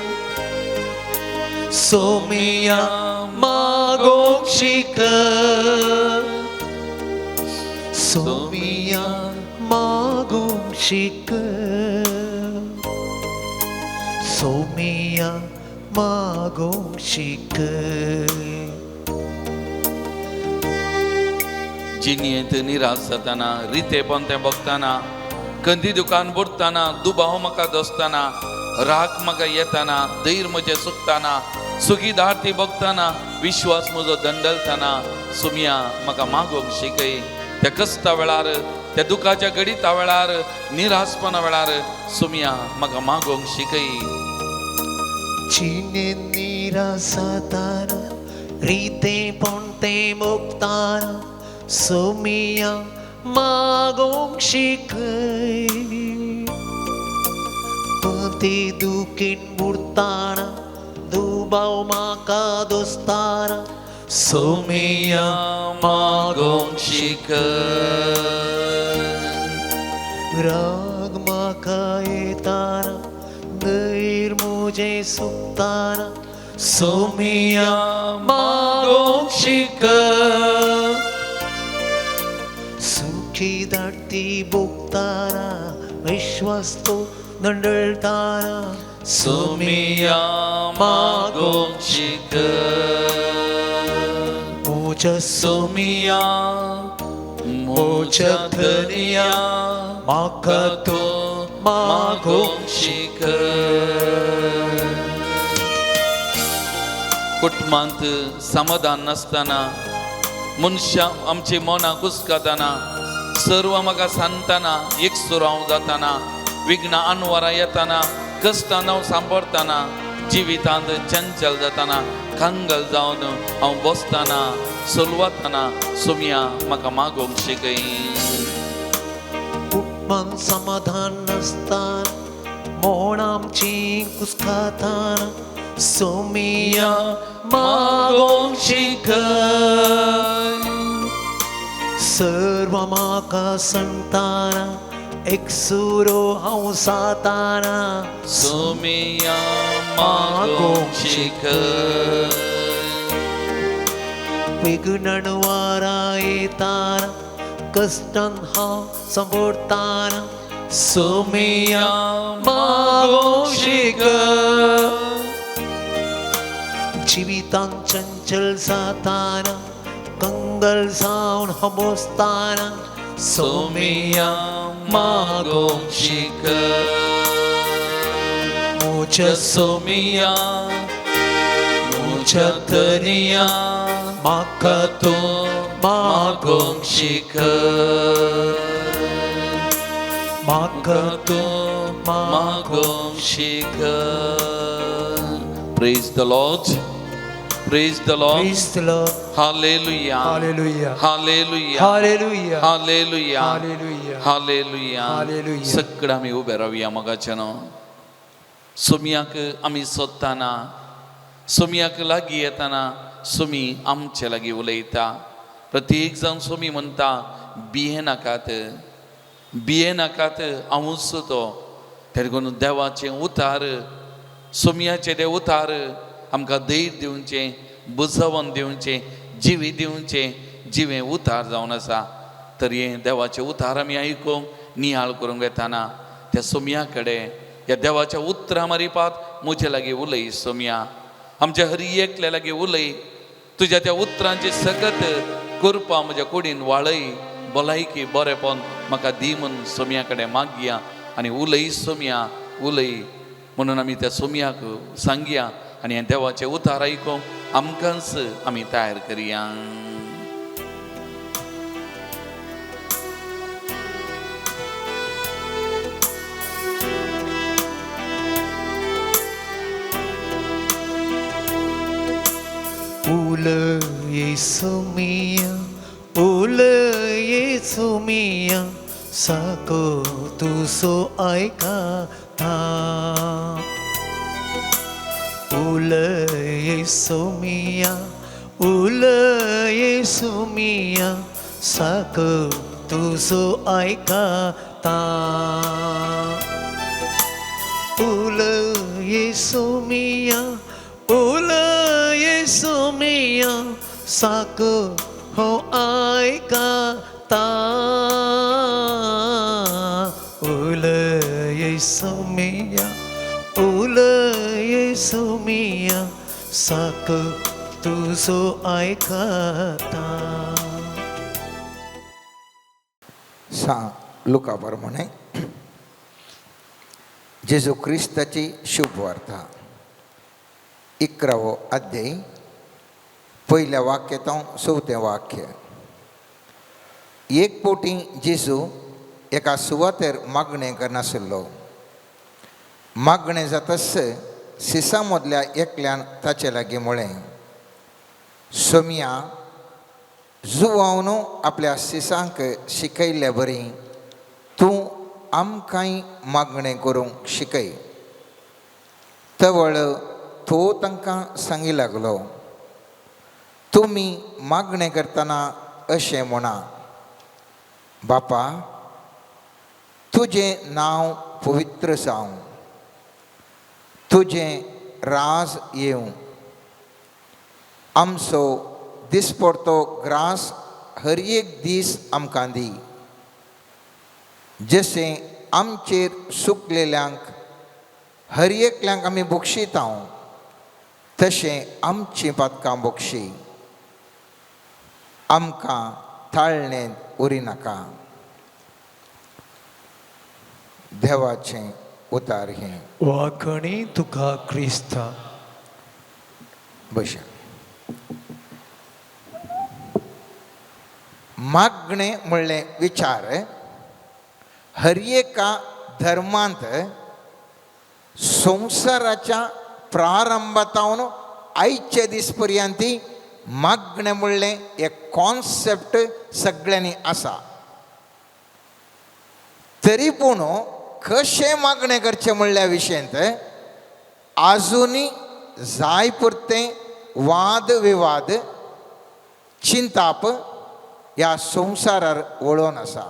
Somia magong shikay Somia magong shikay Somia magong shikay जिनियेंत निराश जाताना रिते पोंते बगताना कंदी दुकान बुडताना दुबाव म्हाका दोसताना राग म्हाका येताना धैर्य म्हजें सुकताना सुगी दारती बगताना विश्वास म्हजो दंडलताना सोमया म्हाका मागोंक शिकय त्या कश्टा वेळार त्या दुखाच्या गडिता वेळार निराशपणा वेळार सोमया म्हाका मागोंक शिकय जिने निराश जाताना रिते पोंते बगताना Somia magong shikay Pati dukin burtana Dubaw makadostana Somia magong shikay Rag makaitana Dair mujhe suktana Somia magong shikay सुखी दाटी बुकताना विश्वास तो दंडलताना सोमया मागोंक शिकय मोच्या सोमया मोच्या धनिया म्हाका तो मागोंक शिकय कुटुंबांत समाधान नासतना मनशा आमची मनां कुसकाताना सर्व म्हाका सांगताना एकसूर हांव जाताना विघ्नां आनवरां येताना कश्टां हांव सांपडताना जिवितांत चंचल जाताना कांगल जावन हांव बसताना सोलवताना सोमया म्हाका मागोंक शिकय कुटुंबांत समाधान नासताना मोण आमची कुसकाताना सोमया मागोंक शिकय सर्व म्हाका सांगताना एकसुरो हांव जाताना सोमया मागोंक शिकय विघ्न वारा येताना कश्टान हांव सांपडताना सोमया मागोंक शिकय जिवितां चंचल जाताना कंगल जावन हबोसताना सोमिया मागोंशिक मोच्या सोमिया मोच्या तरिया म्हाका तू मागोंशिक म्हाका तू मागोंशिक. Praise the Lord. Praise the Lord. Praise the Lord. Hallelujah. Hallelujah. Hallelujah. Hallelujah. Hallelujah. Hallelujah. Hallelujah. Hallelujah. सगळं आम्ही उभे राहूया मगाच्यान. सोमयाक आमी सोदताना, सोमयाक लागीं येताना सोमी आमचे लागीं उलयता. प्रत्येक जावन सोमी म्हणटा भिये नाकात, भिये नाकात, हांवूच तो. तेरगून देवाचें उतार, सोमयाचे ते उतार आमकां धैर्य दिवचें, बुजवण दिवचें, जिवी दिवचें, जिवें उतार जावन आसा. तर हें देवाचें उतार आमी आयकूंक नियाळ करूंक येताना त्या सोमया कडेन ह्या देवाच्या उतरां मारिपाक म्हजे लागीं उलय सोमया. आमच्या हर एकल्या लागीं उलय. तुज्या त्या उतरांची सगत करपा म्हज्या कुडीन वाळय, भलायकी बरेपण म्हाका दी म्हूण सोमया कडेन मागया. आनी उलय सोमया उलय म्हणून आमी त्या सोमयाक सांगया आनी हें देवाचें उतार आयकूंक आमकांच आमी तयार करया. उलये सोमया उलये सोमया साको तुसो ऐकाता. उलये सोमया उलये सोमया साको तुसो ऐकाता. उलये सोमया उलये सोमया साको हो ऐकाता. उलये सोमया उलये सोमया साको तुझो ऐकाता. लुका प्रमाणे जेजू क्रिस्ताची शुभवार्ता 11वो अध्याय पहिल्या वाक्यातून 4थें वाक्य. एक पोटी जेजू एका सुवातेर मागणें करनासलो. मागणें जाताच सिसा मदल्या एकल्यान ताचे लागीं म्हळें, सोमया जुवावन आपल्या सिसांक शिकयल्ले बरी तूं आमकांय मागणें करूंक शिकय. तवळ तो तांकां सांगी लागलो, तुमी मागणें करतना अशें म्हणा, बापा तुजें नांव पवित्र जावं, तुजें राज येवं, आमचो दिसपडतो ग्रास हर एक दीस आमकां दी. जशें आमचेर सुकलेल्यांक हर एकल्यांक आमी बक्षिता तशें आमचीं पातकां बक्षी. आमकां ताळणें उरिनाका. देवाचें उतार हें. वाखणी तुका क्रिस्ता. बशा मागणें म्हणलें विचार हर एका धर्मांत संवसाराच्या प्रारंभातावन आयचे दीस पर्यंत मागणें म्हणलें एक कॉन्सेप्ट सगळ्यांनी आसा. तरी पूण कशें मागणें करचें म्हणल्या विशयंत आजुनी जाय पुरतें वाद विवाद चिंताप ह्या संवसारार वळोन आसा.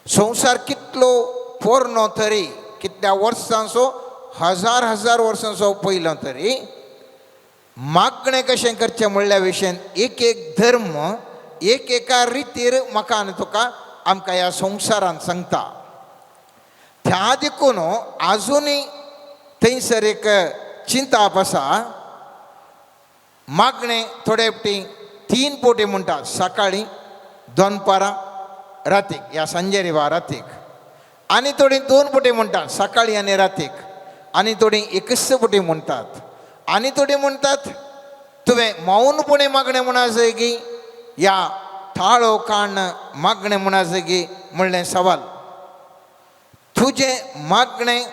संवसार कितलो पोरनो तरी, कितल्या वर्सांचो, हजार हजार वर्सांचो पयलो तरी मागणें कशें करचें म्हणल्या विशयंत एक एक धर्म एक एका रितीर म्हाका आनी तुका आमकां ह्या संवसारांत सांगता. त्या देखून आजुनी थंयसर एक चिंताप आसा, मागणे थोडे पटी 3 पोटी म्हणटात, सकाळी, दनपारां, रातीक या संजेरी वा रातीक. आनी थोडी 2 पोटी म्हणटात, सकाळी आनी रातीक. आनी थोडी 21 पोटी म्हणटात. आनी थोडी म्हणटात तुवें मौनपणे मागणें म्हणा जागी या थाळो काण मागणें म्हणा जागी म्हणलें सवाल. तुजें मागणें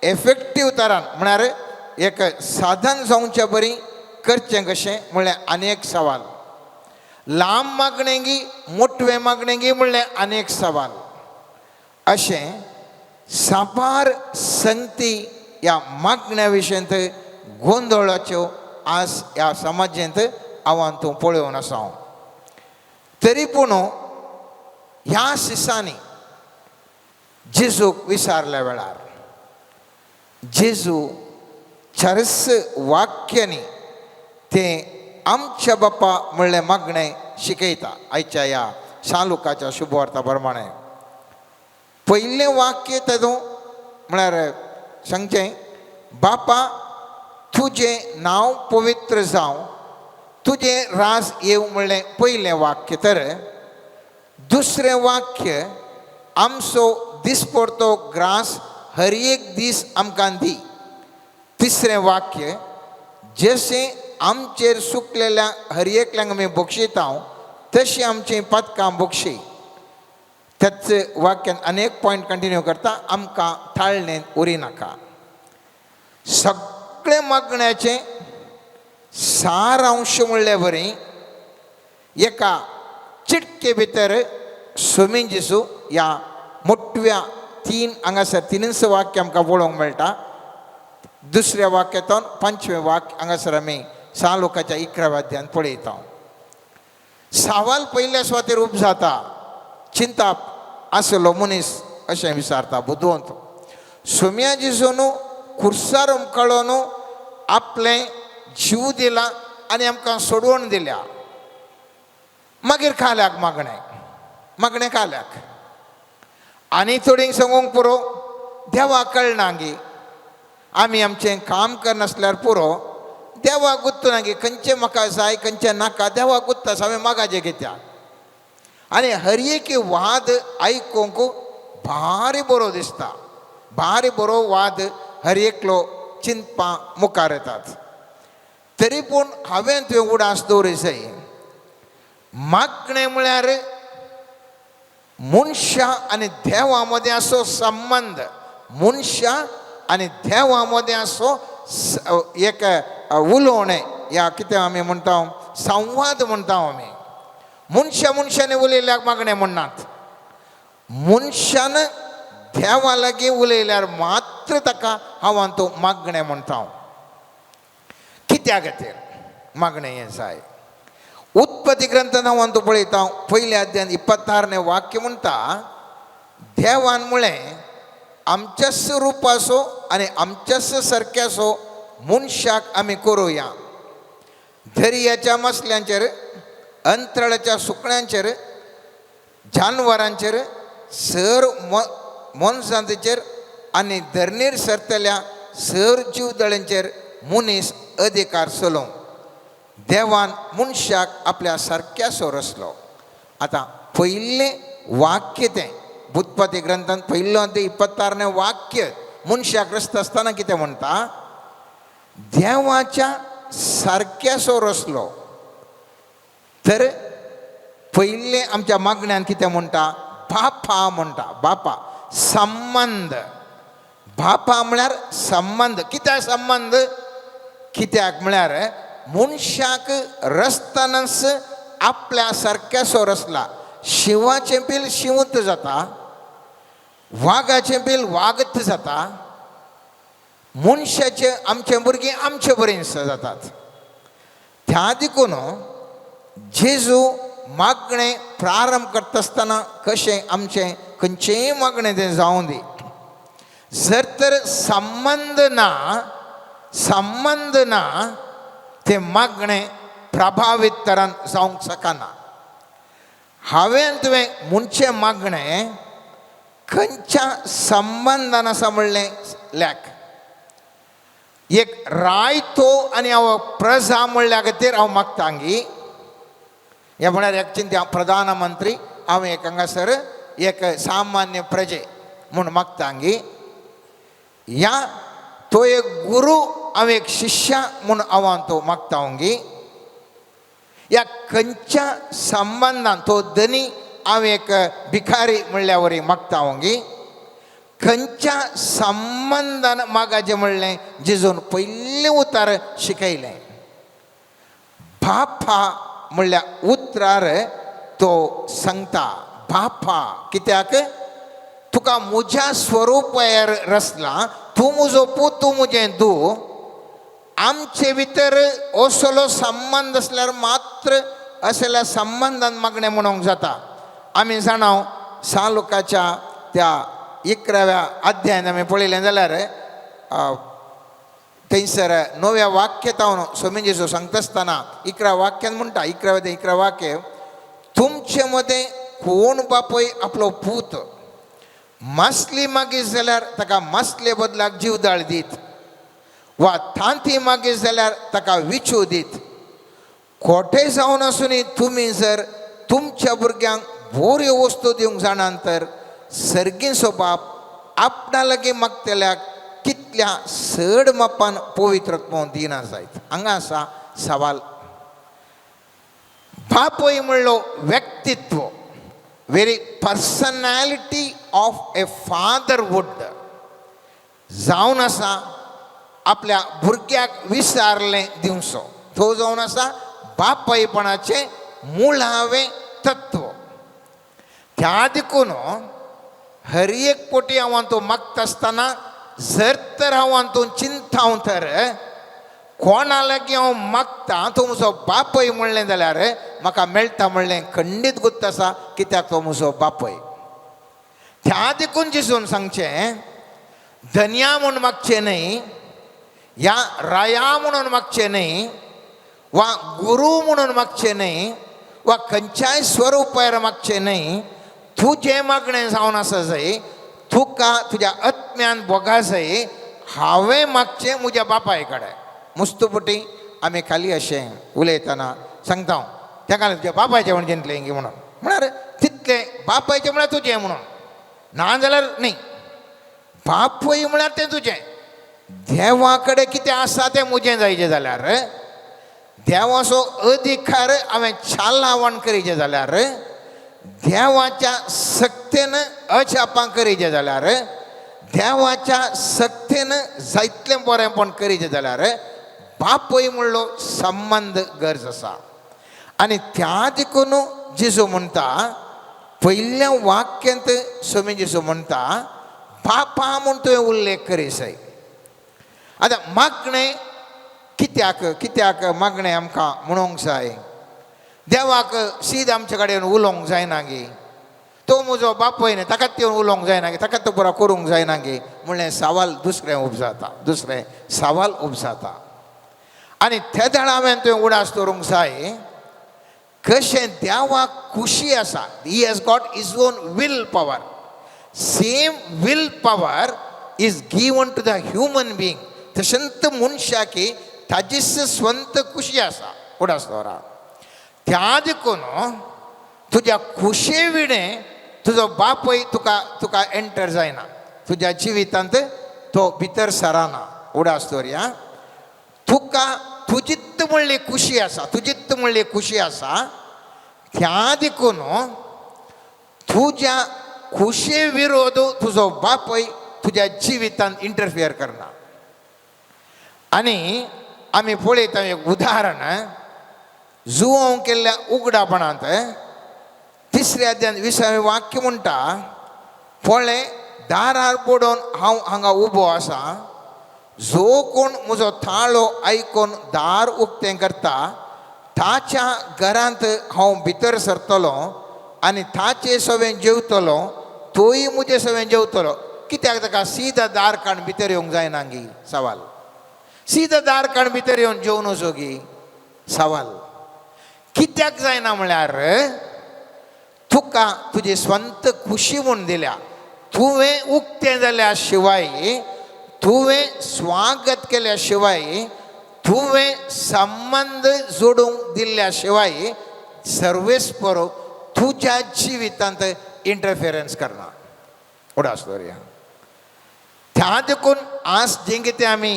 एफेक्टीव तरान म्हळ्यार एक साधन जावचें बरी करचें कशें म्हणलें आनी एक सवाल. लांब मागणें गी मोटवें मागणें गी म्हणलें आनी एक सवाल. अशें साबार संगती ह्या मागण्या विशयंत गोंधळाच्यो आज ह्या समाजांत हांव तूं पळोवन आसा. तरी पूण ह्या दिसांनी जेजूक विचारल्या वेळार जेजू चरस वाक्यांनी तें आमच्या बापा म्हणलें मागणें शिकयता. आयच्या ह्या शालुकाच्या शुभवार्ता प्रमाणे पयलें वाक्य तातूं म्हळ्यार सांगचें, बापा तुजें नांव पवित्र जावं, तुजें राज येवं म्हणलें पयलें वाक्य. तर दुसरें वाक्य, आमचो दिसपडतो ग्रास हर एक दीस आमकां दी. तिसरें वाक्य, जशें आमचेर सुकलेल्या हर एकल्यांक आमी बक्षिता तशीं आमचीं पदकां बक्षी. त्याच वाक्यान अनेक पॉयंट कंटिन्यू करता, आमकां थाळणें उरी नाका. सगळे मागण्याचें सारांश म्हणलें बरी एका चिटके भितर सोमीन जेजू ह्या मोठव्या 3 हांगासर 3 वाक्य आमकां पळोवंक मेळटा. दुसऱ्या वाक्यातून 5वें वाक्य हांगासर आमी सालुकाच्या 11व्या अध्यायान पळयता. सवाल पयल्या सुवातेर उब जाता, चिंता आसलो मनीस अशें विचारता बुद्वंत. सोम्या जेजून खुर्सार उमकळोन आपलें जीव दिला आनी आमकां सोडवण दिल्या. मागीर खाल्याक मागणें खाल्याक. आनी थोडींक सांगूंक पुरो, देवा कळना गी आमी आमचें काम करनासल्यार पुरो, देवाक गुत्तना गी खंयचें म्हाका जाय खंयचें नाका देवाक गुत्ता, हांवें मागाचें कित्याक. आनी हर एक वाद आयकूंक भारी बरो दिसता. भारी बरो वाद हर एकलो चिंतपा मुखार येतात. तरी पूण हांवें तुवें उडास दवरूंक जाय. मागणें म्हळ्यार मनशा आनी देवा मदें असो संबंध, मनशा आनी देवा मदें असो एक उलोवणें, या कितें आमी म्हणटा संवाद म्हणटा आमी. मनशांनी उलयल्यार मागणें म्हणनात. मनशान देवा लागीं उलयल्यार मात्र ताका हांव तो मागणें म्हणटा. कित्या खातीर मागणें हें जाय. उत्पत्ती ग्रंथान हांव तो पळयता, पयल्या अध्यायान 26वें वाक्य म्हणटा, देवान म्हळें आमच्याच रुपाचो आनी आमच्याच सारक्याचो मनशाक आमी करुया. दर्याच्या मसल्यांचेर, अंतराळाच्या सुकण्यांचेर, जानवरांचेर, सर मनशांचेर आनी धरणीर सरतल्या सर जीवदळांचेर मनीस अधिकार चलोवंक. देवान मनशाक आपल्या सारक्याचो रचलो. आतां पयलें वाक्य तें उत्पत्ती ग्रंथान पयलो अध्याय 26वें वाक्य मनशाक रचता आसतना कितें म्हणटा, देवाच्या सारक्याचो रचलो. तर पयलें आमच्या मागण्यान कितें म्हणटा, बापा म्हणटा. बापा संबंध. बापा म्हळ्यार संबंध. कित्याक संबंध? कित्याक म्हळ्यार मनशाक रचतानाच आपल्या सारक्याचो रचला. शिवाचें बील शिवंत जाता, वागाचें बील वागत जाता, मनशाचे आमचे भुरगीं आमचे बरें जातात. त्या देखून जेजू मागणें प्रारंभ करता आसतना कशें आमचें खंयचेंय मागणें तें जावं दी. जर तर संबंध ना तें मागणें प्रभावीत तरान जावंक शकना. हांवें तुवें म्हणचें मागणें खंयच्या संबंधान आसा म्हणलें लॅक. एक रायतो आणि हांव प्रजा म्हणल्या खातीर हांव मागतांगी हे म्हळ्यार एक चिंत्या प्रधानमंत्री हांव एक हांगासर एक सामान्य प्रजे म्हूण मागतांगी या तो एक गुरु हांव एक शिष्य म्हूण हांव तो मागतांगी या खंयच्या संबंधान तो धनी हांव एक भिकारी म्हणल्या वरी मागतांगी खंयच्या संबंधान मागाचें म्हणलें जेजून पयलें उतार शिकयलें बापा म्हणल्यार उतरार तो सांगता बापा कित्याक तुका म्हज्या स्वरुपार रचला तूं म्हजो पूत तूं म्हजें धूव आमचे भितर असलो संबंध असल्यार मात्र असल्या संबंधान मागणें म्हणूंक जाता आमी जाणाव सालुकाच्या त्या 11व्या अध्यायान आमी पळयलें जाल्यार थंयसर 9व्या वाक्यात हांव स्वामी जेजू सांगता आसतना 11 वाक्यान म्हणटा 11वें ते 11 वाक्य तुमचे मदें कोण बापय आपलो पूत मासली मागीत जाल्यार ताका मासले बदलाक जीवदाळ दीत वा थांती मागीत जाल्यार ताका विचू दीत खोटे जावन आसुनी तुमी जर तुमच्या भुरग्यांक बऱ्यो वस्तू दिवंक जाणान तर सर्गीचो बाप आपणा लागीं मागतल्याक कितल्या चड मापान पवित्रत्व दिना जायत हांगा आसा सवाल बापय म्हणलो व्यक्तित्व वेरी पर्सनॅलिटी ऑफ ए फादरहूड जावन आसा आपल्या भुरग्याक विसारलें दिवचो तो जावन आसा बापायपणाचें मुळावें तत्व त्या देखून हर एक पोटी हांव तो मागता आसतना जर तर हांव तो चिंताव तर कोणा लागीं हांव मागता तो म्हजो बापय म्हणलें जाल्यार म्हाका मेळटा म्हणलें खंडीत गुत्त आसा कित्याक तो म्हजो बापय त्या देखून जेजून सांगचें धन्या म्हूण मागचें न्हय या राया म्हणून मागचें न्हय वा गुरू म्हणून मागचें न्हय वा खंयच्याय स्वरुपार मागचें न्हय तुजें मागणें जावन आसा जंय तुका तुज्या आत्म्यान बोगा जंय हांवें मागचें म्हज्या बापाय कडेन मुस्तुपटी आमी खाली अशें उलयतना सांगता ताका तुज्या बापायचें म्हण चिंतलें गी म्हणून म्हळ्यार तितलें बापायचें म्हळ्यार तुजें म्हणून ना जाल्यार न्ही बापय म्हळ्यार तें तुजें देवा कडेन कितें आसा तें म्हजें जायचें जाल्यार देवाचो अधिकार हांवें छालावण करीचें जाल्यार देवाच्या सक्तेन अछापां करीचें जाल्यार देवाच्या सक्तेन जायतलें बरेंपण करीचें जाल्यार बापय म्हणलो संबंध गरज आसा आनी त्या देखून जेजू म्हणटा पयल्या वाक्यांत स्वामी जेजू म्हणटा बापा म्हूण तुवें उल्लेख करीसय आतां मागणें कित्याक मागणें आमकां म्हणूंक जाय देवाक सीद आमचे कडेन उलोवंक जायना गे तो म्हजो बापय न्ही ताकाच येवन उलोवंक जायना गे ताकाच तो बरो करूंक जायना गे म्हणलें सवाल दुसरें सवाल उपजाता आनी त्या दाडा हांवें तुवें उडास दवरूंक जाय कशें देवाक खुशी आसा he has got his own will power same will power is given to the human being तशेंत मनशाकी ताजीच स्ವಂತ खुशी आसा उडास दवरा त्या देखून तुज्या खुशे विणें तुजो बापय तुका एंटर जायना तुज्या जिवितांत तो भितर सराना उडास दवरया तुका तुजीत म्हणली खुशी आसा त्या देखून तुज्या खुशे विरोध तुजो बापय तुज्या जिवितांत इंटरफियर करना आनी आमी पळयता एक उदाहरण जुओं केल्ल्या उगडापणांत 3ऱ्या अध्यायान 20वें वाक्य म्हणटा पळय दारार पडून हांव हांगा उबो आसा जो कोण म्हजो ताळो आयकून दार उक्तें करता ताच्या घरांत हांव भितर सरतलो आनी ताचे सवें जेवतलो तोय म्हजे सवें जेवतलो कित्याक ताका सीदा दार काडून भितर येवंक जायना गी सवाल सीदा दार काडून भितर येवन जेवन वचो गी सवाल कित्याक जायना म्हळ्यार तुका तुजी स्वंत खुशी म्हूण दिल्या तुवें उक्तें जाल्या शिवाय तुवें स्वागत केल्याशिवाय तुवें संबंध जोडूंक दिल्ल्या शिवाय सर्वेस्परो तुज्या जिवितांत इंटरफिरन्स करना. उडास दवरया. त्या देखून आज जें कितें आमी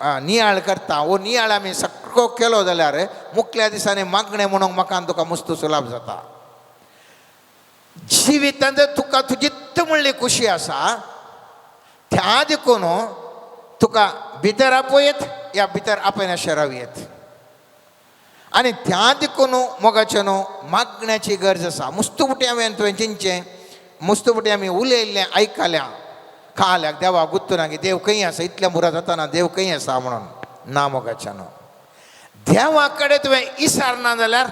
नियाळ करता वो नियाळ आमी सगळो केलो जाल्यार मुखल्या दिसांनी मागणें म्हणून म्हाका आनी तुका मस्तूचो लाभ जाता. जिवितांत तुका तुजी म्हणली खुशी आसा त्या देखून तुका भितर आपयत या भितर आपयनाशे रावयत. आनी त्या देखून मोगाचें न्हू मागण्याची गरज आसा. मुस्तुबुटी हांवें तुवें चिंतचें, मुस्तुबुटी आमी उलयल्लें आयकल्या खाल्याक देवा गुत्तुना की देव खंय आसा, इतल्या मुरा जाताना देव खंय आसा म्हणून ना मोगाचें न्हू. देवा कडेन तुवें इसारना जाल्यार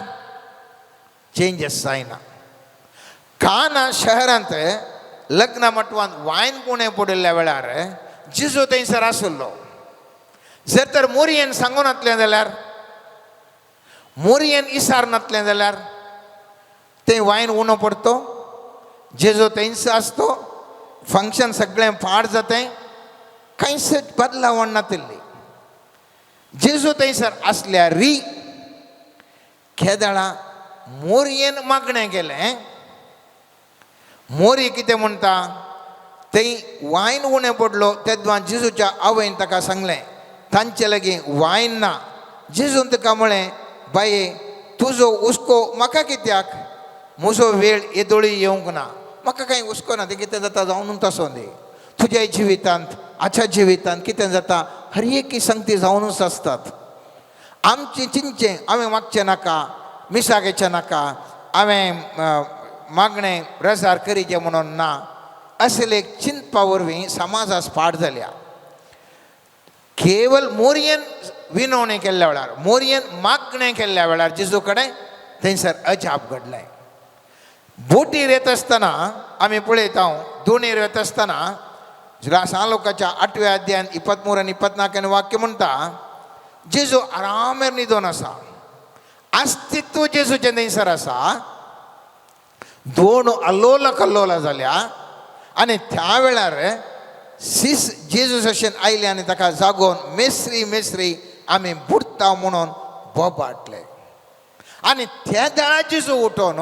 चेंजीस जायना. काना शहरांत लग्न मटवान वायन पुणे पडिल्ल्या वेळार जिजू थंयसर आसलो. जर तर मोरयेन सांगून नातलें जाल्यार, मोरयेन इसार नातलें जाल्यार तें वायन उणो पडतो, जेजू थंयच आसतो, फंक्शन सगळें पाड जातें, कांयच बदलावण नातिल्ली. जेजू थंयसर आसल्यारी केदळा मोरयेन मागणें केलें. मोरी कितें म्हणटा, थंय वायन उणें पडलो तेदवा जेजूच्या आवयन ताका सांगलें तांचे लागीं वायन ना. जेजून ताका म्हळें बाये तुजो हुस्को म्हाका कित्याक, म्हजो वेळ येदोळी येवंक ना, म्हाका कांय हुस्को ना, तें कितें जाता जावन तसो दी. तुज्या जिवितांत आच्या जिवितांत कितें जाता हर एकी संगती जावनूच आसतात. आमचें चिंतचें हांवें मागचें नाका, मिसागेचें नाका, हांवें मागणें प्रसार करीचें म्हणून ना. असले चिंतपा वरवीं समाज आज पाड जाल्या. केवल मोरयेन विनवणी केल्ल्या वेळार, मोरयेन मागणें केल्ल्या वेळार जेजू कडेन थंयसर अजाप घडलें. बोटीर येत आसतना आमी पळयता, दोणीर येत आसतना सांलोकाच्या 8व्या अध्यायान 23 आनी 24 वाक्य म्हणटा जेजू आरामेर न्हिदोन आसा. अस्तित्व जेजूचें थंयसर आसा. दोन अल्लोला कल्लोला जाल्या आनी त्या वेळार जेजू अशें आयले आनी ताका जागोवन मेस्री मेस्री आमी बुडटा म्हणून बोबाटले. आनी त्या दाळा जेजू उठोन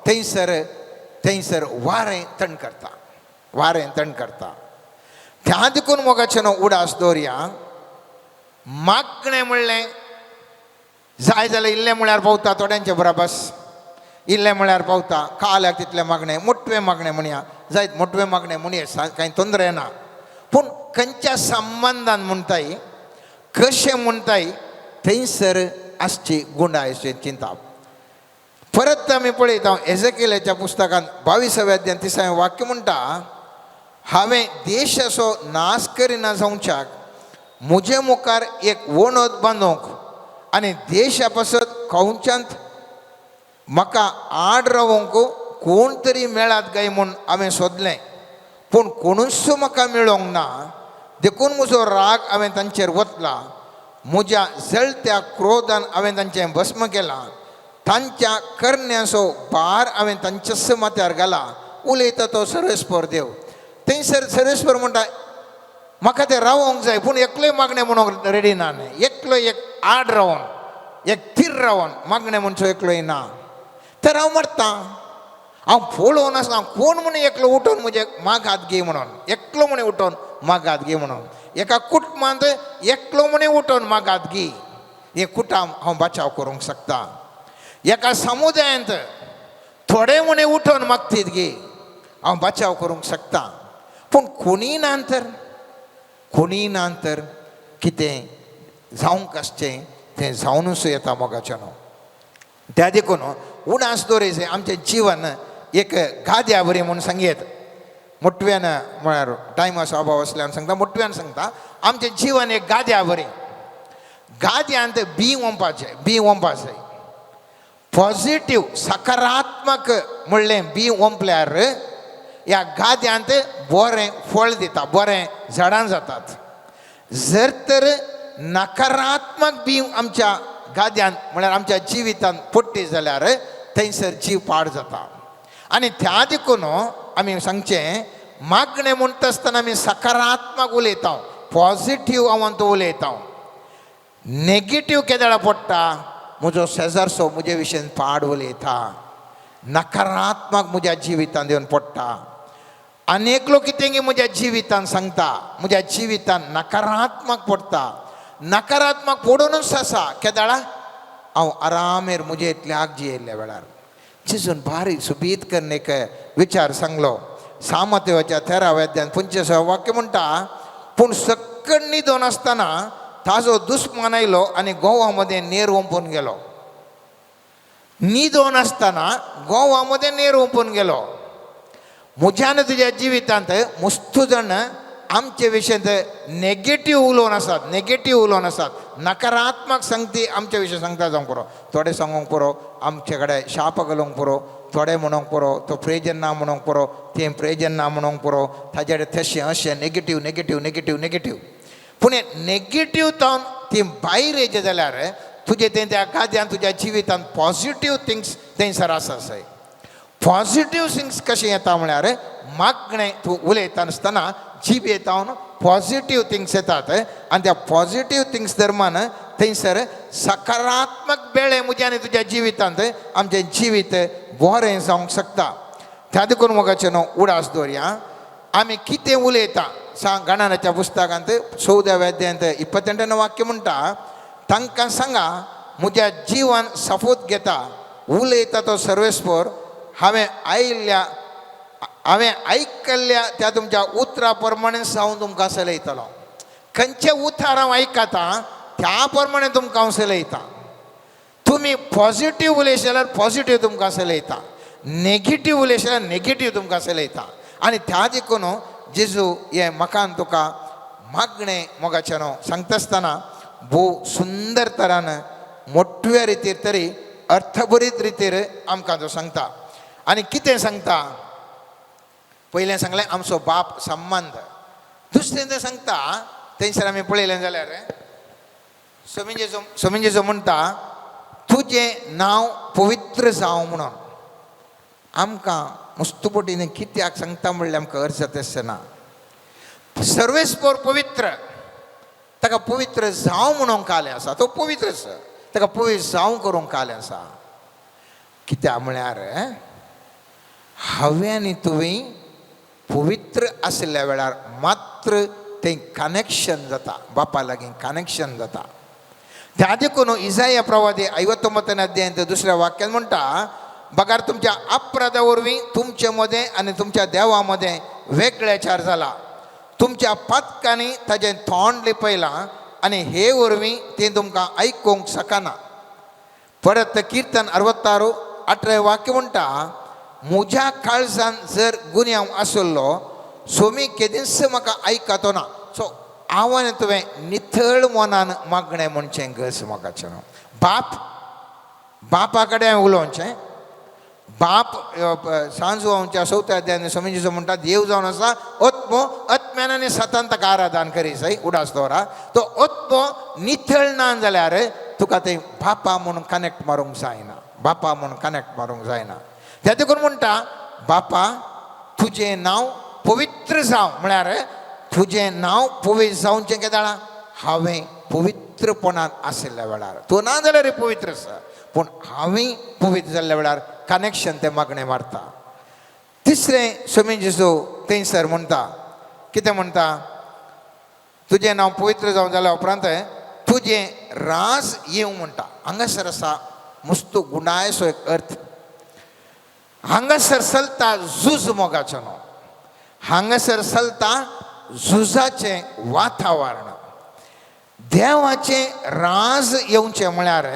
थंयसर वारें थंड करता, वारें थंड करता. त्या देखून मोगाचें न्हू उडास दवरया. मागणें म्हणलें जाय जाल्यार इल्लें म्हळ्यार पावता थोड्यांचे बराबस, इल्लें म्हळ्यार पावता, खाल्याक तितलें मागणें, मोटवें मागणें म्हणया, जायत मोटवें मागणें म्हणया, कांय तोंदरे ना. पूण खंयच्या संबंधान म्हणटाय, कशें म्हणटाय थंयसर आसची गुणायची चिंता. परत आमी पळयता एझेकियेलाच्या पुस्तकांत 22व्या अध्यायान 30वें वाक्य म्हणटा हांवें देशाचो नाश करिना जावच्याक म्हजे मुखार एक वणत बांदूंक आनी देशा पासत खंयच्यात म्हाका आड रावूंक कोण तरी मेळात काय म्हूण हांवें सोदलें, पूण कोणूच म्हाका मेळोंक ना. देखून म्हजो राग हांवें तांचेर वतला. म्हज्या जळत्या क्रोधान हांवें तांचें भस्म केलां. तांच्या करण्याचो भार हांवें तांच्याच माथ्यार घाला. उलयता तो सर्वेस्पर देव. थंयसर सर्वेस्पर म्हणटा म्हाका तें रावोंक जाय, पूण एकलोय मागणें म्हणूंक रेडी ना. एकलो एक आड रावोन, एक थीर रावोन मागणें म्हणचो एकलोय ना. तर हांव मरता. हांव पळोवन आसना कोण म्हणे एकलो उठोन म्हजे मागात घे म्हणून, एकलो म्हणे उठोन मागात घे म्हणून. एका कुटुंबांत एकलो म्हणे उठोन मागात घे, हें कुटुंब हांव बचाव करूंक शकता. एका समुदायांत थोडे म्हणे उठोन मागतीत घे, हांव बचाव करूंक शकता. पूण कोणी ना तर कितें जावंक आसचें तें जावनूच येता मोगाचें न्हू. त्या देखून उडास दवरयचें आमचें जीवन एक गाद्या बरी म्हणून सांगयत. मोटव्यान म्हळ्यार टायमाचो अभाव आसल्यान सांगता, मोटव्यान सांगता आमचें जीवन एक गाद्या बरी. गाद्यांत बी वंपा जाय. पॉझिटिव्ह सकारात्मक म्हणलें बी वंपल्यार ह्या गाद्यांत बरें फळ दिता, बरें झाडां जातात. जर तर नकारात्मक बी आमच्या गाद्यांत म्हळ्यार आमच्या जिवितांत पडटी जाल्यार थंयसर जीव पाड जाता. आनी त्या देखून आमी सांगचें मागणें म्हणटा आसतना आमी सकारात्मक उलयता. पॉझिटिव्ह हांव तो उलयता नेगेटिव्ह केदाळा पडटा म्हजो शेजारचो म्हजे विशयी पाड उलयता नकारात्मक म्हज्या जिवितांत येवन पडटा अनेक लोक कितें म्हज्या जिवितांत सांगता म्हज्या जिवितांत नकारात्मक पडटा नकारात्मक पडूनच आसा केदाळा हांव आरामेर म्हजे इतल्याक जियेल्ल्या वेळार चिजून भारी सुबीत करन एक विचार सांगलो सामतेवाच्या 13व्या अध्यायान 25 वाक्य म्हणटा पूण सकट न्हिदोन आसतना ताजो दुस्मान आयलो आनी गोवामध्ये नेर ओंपून गेलो न्हिदोन आसतना गोवामध्ये नेर ओंपून गेलो म्हज्यान तुज्या जिवितांत मस्त जाण आमचे विशयी नेगेटिव्ह उलोवन आसात नकारात्मक संगती आमचे विशयी सांगता जावंक पुरो थोडे सांगूंक पुरो आमचे कडेन शाप घालूंक पुरो थोडे म्हणूंक पुरो तो प्रेजन ना म्हणूंक पुरो तें प्रेजन ना म्हणूंक पुरो ताजे कडेन तशें अशें नेगेटिव्ह पूण नेगेटिव्ह जावन ती भायर येजे जाल्यार तुजें तें त्या गाद्यान तुज्या जिवितांत पॉझिटिव्ह थिंग्स थंयसर आसाय पॉझिटिव्ह थिंग्स कशें येता म्हळ्यार मागणें तूं उलयता आसतना जीब येता पॉझिटिव्ह थिंग्स येतात आनी त्या पॉझिटिव्ह थिंग्स दरम्यान थंयसर सकारात्मक बेळे म्हज्या आनी तुज्या जिवितांत आमचें जिवीत बरें जावंक शकता त्या देखून मोगाचें न्हू उडास दवरया आमी कितें उलयता गणनाच्या पुस्तकांत 14व्या अध्यायांत 22 वाक्य म्हणटा तांकां सांगा म्हज्या जिवन सफूत घेता उलयता तो सर्वेस्पर हांवें आयकल्ल्या त्या तुमच्या उतरा प्रमाणेच हांव तुमकां सलयतलो खंयचे उतार हांव आयकता त्या प्रमाणे तुमकां हांव सलयता तुमी पॉझिटिव्ह उलयशे जाल्यार पॉझिटिव्ह तुमकां सलयता नेगेटिव्ह उलयशे जाल्यार नेगेटिव्ह तुमकां सलयता आनी त्या देखून जेजू हे मकान तुका मागणें मोगाचें न्हू सांगता आसतना भोव सुंदर तरान मोठ्या रितीर तरी अर्थभरीत रितीर आमकां तो सांगता आनी कितें सांगता पयलें सांगलें आमचो बाप संबंध दुसरें तें सांगता थंयसर आमी पळयलें जाल्यार समिंजेचो म्हणटा तुजें नांव पवित्र जावं म्हणून आमकां मुस्तुपटीन कित्याक सांगता म्हणल्यार आमकां अर्थ आसना सर्वेस्पर पवित्र ताका पवित्र जावं म्हणून कालें आसा तो पवित्र आसा ताका पवित्र जावं करूंक कालें आसा कित्याक म्हळ्यार हांवें आनी तुवें पवित्र आसल्या वेळार मात्र तें कनेक्शन जाता बापा लागीं कनेक्शन जाता त्या देखून इसाया प्रवादी 59 अध्यायांत 2 वाक्यान म्हणटा बगार तुमच्या अपराधा वरवीं तुमचे मदें आनी तुमच्या देवा मदें वेगळेचार जाला तुमच्या पातकांनी ताजें तोंड लिपयलां आनी हे वरवीं तें तुमकां आयकूंक शकना परत कीर्तन 66:18 वाक्य म्हणटा म्हज्या काळजान जर गुन्यांव आसलो सोमी केदींच म्हाका आयकतो ना सो हांवें तुवें नितळ मनान मागणें म्हणचें गस मोगाचें बापा कडेन उलोवचें बाप सांजू आमच्या 4व्या अध्यायान समिजीचो म्हणटा देव जावन आसा ओत्मो आत्म्यान आनी सतान ताका आराधन करी सई उडास दवरा तो ओत्मो नितळ ना जाल्यार तुका तें बापा म्हणून कनेक्ट मारूंक जायना बापा म्हणून कनेक्ट मारूंक जायना त्या देखून म्हणटा बापा तुजें नांव पवित्र जावं म्हळ्यार तुजें नांव पवित्र जावचें केदाळा हांवें पवित्रपणान आशिल्ल्या वेळार तूं ना जाल्यार पवित्र आसा पूण हांवें पवित्र जाल्ल्या वेळार कनेक्शन तें मागणें मारता तिसरें स्वामी जेजू थंयसर म्हणटा कितें म्हणटा तुजें नांव पवित्र जावं जाल्या उपरांत तुजें रास येवं म्हणटा हांगासर आसा मस्त गुणायसो एक अर्थ हांगासर चलता झूज मोगाचो न्हू हांगासर चलता झुजाचें वातावरण देवाचें राज येवचें म्हळ्यार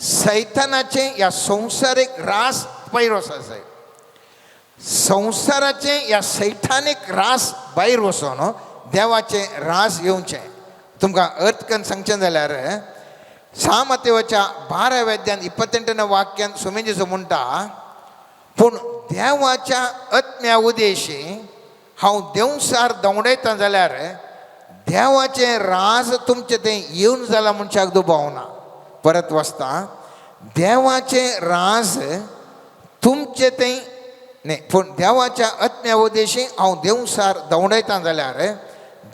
सैतानाचें ह्या संवसारीक रास भायर वचों जाय संवसाराचें ह्या सैतानीक रास भायर वचोन देवाचें रास येवचें तुमकां अर्थ करून सांगचें जाल्यार सामतेवाच्या 12व्या अध्यायान 28 वाक्यान सुमेजेचो म्हणटा पूण देवाच्या आत्म्या उदेशी हांव देवसार दवडयता जाल्यार देवाचें राज तुमचें तें येवन जालां मनशाक दुबावना परत वाचता देवाचें राज तुमचें तें न्ही पूण देवाच्या आत्म्या उदेशी हांव देवसार दवडयता जाल्यार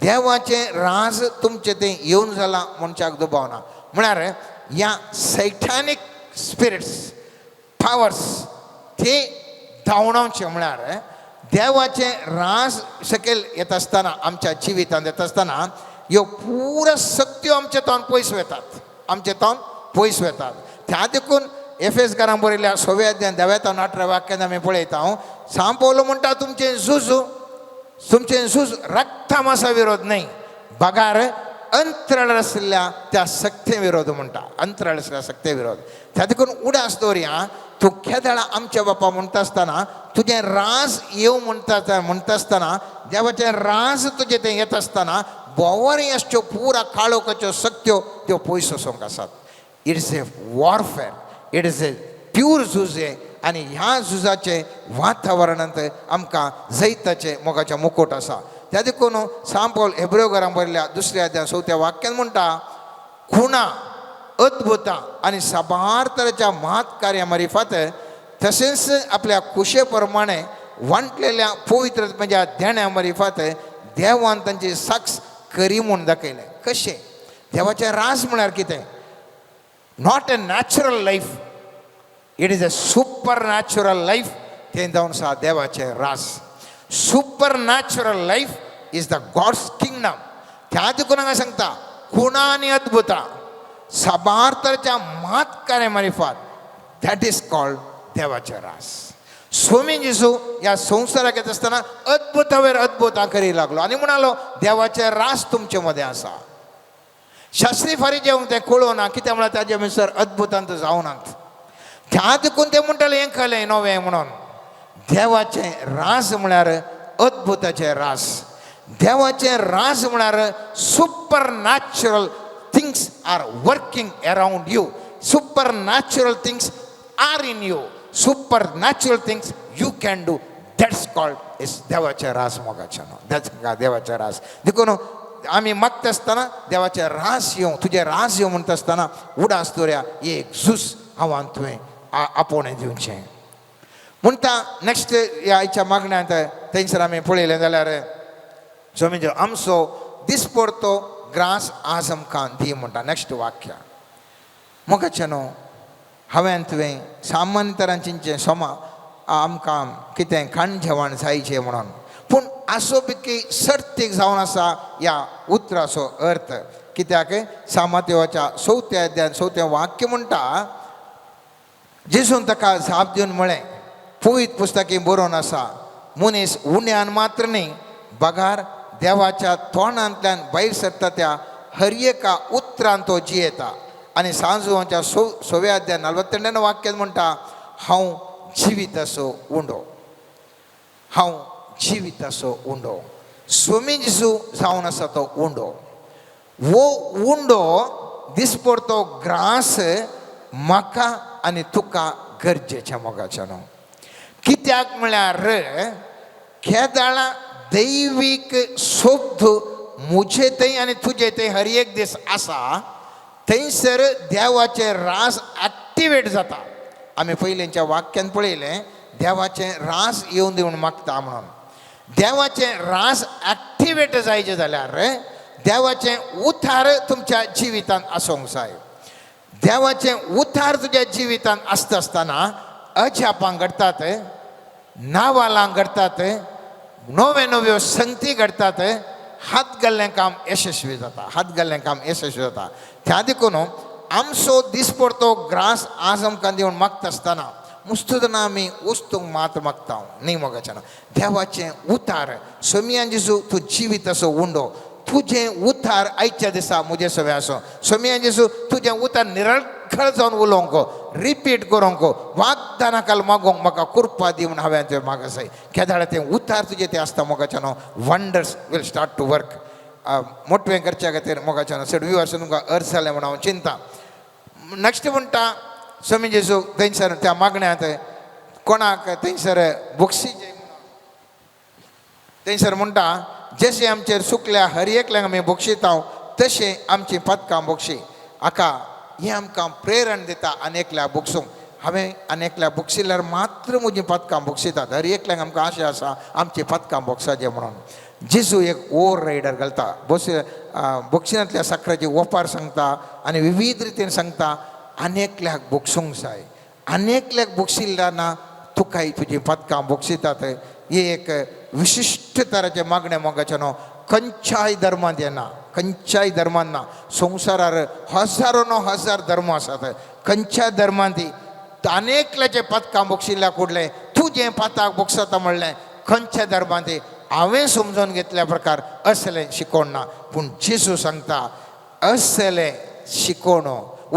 देवाचे राज तुमचे ते येऊन जाला म्हणच्याक दुबावना म्हळ्यार ह्या सैठानिक स्पिरिट्स पावर्स ते धांवडावचे म्हळ्यार देवाचे राज सकयल येत असताना आमच्या जिवितांत येत असताना ह्यो पुरो शक्त्यो आमचे तोंड पयस वेतात आमचे तोंड पयस वेतात त्या देखून एफेसकारांक बरयल्या 6व्या अध्यायान 10-18 वाक्यान आमी पळयता सांब पौलो म्हणटा तुमचे झूज रक्ता मासा विरोध नाही बगार अंतराळ असलेल्या त्या सक्ते विरोध म्हणटा अंतराळ असलेल्या सक्ते विरोध त्या देखून उडास दवरया तूं केदाळा आमच्या बापा म्हणटा आसतना तुजें राज येव म्हणटा आसतना देवाचें राज तुजें तें येत आसतना बोवारी अश्यो पुरा काळोखाच्यो शक्त्यो त्यो पयस वचोंक आसात it is a warfare it is a pure झूज आनी ह्या झुजाचे वातावरणांत आमकां जैताचे मोगाचें मुकुट आसा त्या देखून सांब पौल हेब्रेयकारांक बरयल्या 2 अध्याय 4 वाक्यान म्हणटा खुणा अद्भुतां आनी साबार तरेच्या महत् कार्या मारिफत तशेंच आपल्या कुशे प्रमाणे वांटलेल्या पवित्र म्हणजे ध्याना मारिफत देवान तांची साक्ष करी म्हूण दाखयलें कशें देवाचें राज म्हळ्यार कितें not a natural life it is a supernatural life तें जावन आसा देवाचें राज supernatural life is the God's kingdom त्या देखून हांगा सांगता खुणा आनी अद्भुतां साबार तरेच्या महत् कार्या मारिफत दॅट इज कॉल्ड देवाचें राज स्वामी जेजू ह्या संवसाराक येता आसतना अद्भुता वयर अद्भुतां करी लागलो आनी म्हणालो देवाचें राज तुमचे मदें आसा शास्त्री फारीजेवंक तें कळोना कित्याक म्हळ्यार ताजे भितर अद्भुतांत जावनात त्या देखून ते म्हणटाले हें खरें नवें म्हणून देवाचें राज म्हळ्यार अद्भुताचें राज देवाचें राज म्हळ्यार supernatural things are working around you supernatural things are in you supernatural things you can do that's called is देवाचें राज मोगाचें दॅट्स देवाचें राज देखून आमी मागता आसतना देवाचें राज येवं तुजें राज येवं म्हणटा आसतना उडास दवरया एक झूज हांवान तुवें आपोवणें दिवचें म्हणटा नेक्स्ट ह्या आयच्या मागण्यांत थंयसर आमी पळयलें जाल्यार स्वामीजी आमचो दिसपरतो ग्रास आज आमकां दी म्हणटा नेक्स्ट वाक्य मोगाचें न्हू हांवें तुवें सामान्य तरांचें सोमा आमकां कितें खाण जेवण जायचें म्हणून पूण आसो पैकी सर्तीक जावन आसा ह्या उतराचो अर्थ कित्याक सामात्योच्या 4व्या अध्यायान 4वें वाक्य म्हणटा जेजून ताका जाप दिवन म्हळें पवित्र पुस्तकी बरोवन आसा मनीस उण्यान मात्र न्ही बगार देवाच्या तोंडांतल्यान भायर सरता त्या हर एका उतरान तो जियेता आनी सांजुवाच्या 6व्या अध्यायान 42 वाक्यान म्हणटा हांव जिवीत असो उंडो हांव जिवीत असो उंडो स्वामी जेजू जावन आसा तो उंडो वो उंडो दिसपरतो ग्रास म्हाका आनी तुका गरजेचें मोगाचें न्हू कित्याक म्हळ्यार केदाळा दैवीक सोब मुझे थंय आनी तुजे थंय हर एक दीस आसा थंयसर देवाचें राज एक्टिवेट जाता आमी पयलींच्या वाक्यान पळयलें देवाचें राज येवन दिवन मागता म्हणून देवाचें राज एक्टिवेट जायचें जाल्यार देवाचें उतार तुमच्या जिवितांत आसूंक जाय देवाचें उतार तुज्या जिवितांत आसता आसतना अजापां घडटात नावालां घडटात नव्यो नव्यो संगती घडटात हात घाल्लें काम यशस्वी जाता हात घाल्लें काम यशस्वी जाता त्या देखून आमचो दिसपरतो ग्रास आज आमकां दिवन मागता आसतना मुस्तुदना आमी वस्तूंक मात मागता न्ही मोगाचें देवाचें उतार सोमियान जेजू तूं जिवीत असो उंडो तुजें उतार आयच्या दिसा म्हजे सवे आसूं सोमियान जेजू तुजें उतार निरखळ जावन उलोवंक रिपीट करूंक वागदाना काल मागोवंक म्हाका कृपा दी म्हूण हांवें तुवें मागसाय केदाळा तें उतार तुजें तें आसता मोगाचें new wonders will start to work मोठवें करच्या खातीर मोगाचें न्हू 7 वर्सां तुमकां अर्थ जालें म्हूण हांव चिंता नेक्स्ट म्हणटा स्वामी जेजू थंयसर त्या मागण्यांत कोणाक थंयसर बक्षीस थंयसर म्हणटा जशें आमचेर सुकल्या हर एकल्यांक आमी बक्षितांव तशें आमची पदकां बक्षी हाका हें आमकां प्रेरण दिता आनेकल्या बक्षूंक हांवें आनेकल्या बक्षिल्ल्यार मात्र म्हजीं पदकां बक्षितात हर एकल्यांक आमकां आशा आसा आमची पदकां बक्षाचें म्हणून जेजू एक ओवर रायडर घालता बक्षिनांतल्या साखराची ओपार सांगता आनी विविध रितीन सांगता अनेकल्याक बोगसूंक जाय अनेकल्याक बोगशिल्ल्याना तुकाय तुजी पदकां बोगसितात ही एक विशिश्ट तराचे मागणे मोगाचे न्हू खंयच्याय धर्मांत येना खंयच्याय धर्मांत ना संवसारार हजारो नो हजार धर्म आसात खंयच्याय धर्मांत अनेकल्याचे पदकां बोगशिल्ल्या फुडलें तूं जें पदाक बोगसता म्हणलें खंयच्या धर्मांत हांवें समजून घेतल्या प्रकार असलें शिकोवण ना पूण जेजू सांगता असलें शिकोवण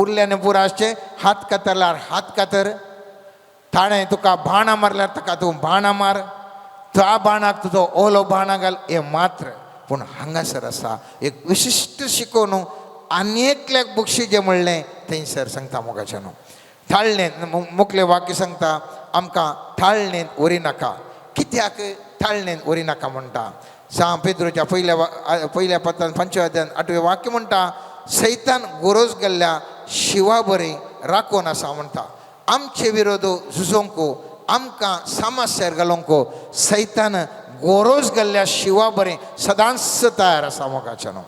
उरल्याने पुरो आसचें हात कातरल्यार हात कातर ताणें तुका बाणां मारल्यार ताका तूं बाणां मार त्या बाणाक तुजो ओलो बाणां घाल हें मात्र पूण हांगासर आसा एक विशिश्ट शिकोवन आनीकल्याक बक्षी जें म्हणलें थंयसर सांगता मोगाचें न्हू थाळणेंत मुखलें वाक्य सांगता आमकां थाळणेंत व्हरी नाका कित्याक थाळणेंत व्हरी नाका म्हणटा पेद्रूच्या पयल्या पत्रांत 5व्या अध्यायान 8वें वाक्य म्हणटा सैतान गोरोज गेल्ल्या शिवा बरी राखून आसा म्हणटा आमचे विरोध झुजोवंक आमकां सामस्यार घालूंक सैतान गोरोज गेल्ल्या शिवा बरें सदांच तयार आसा मोगाचें न्हू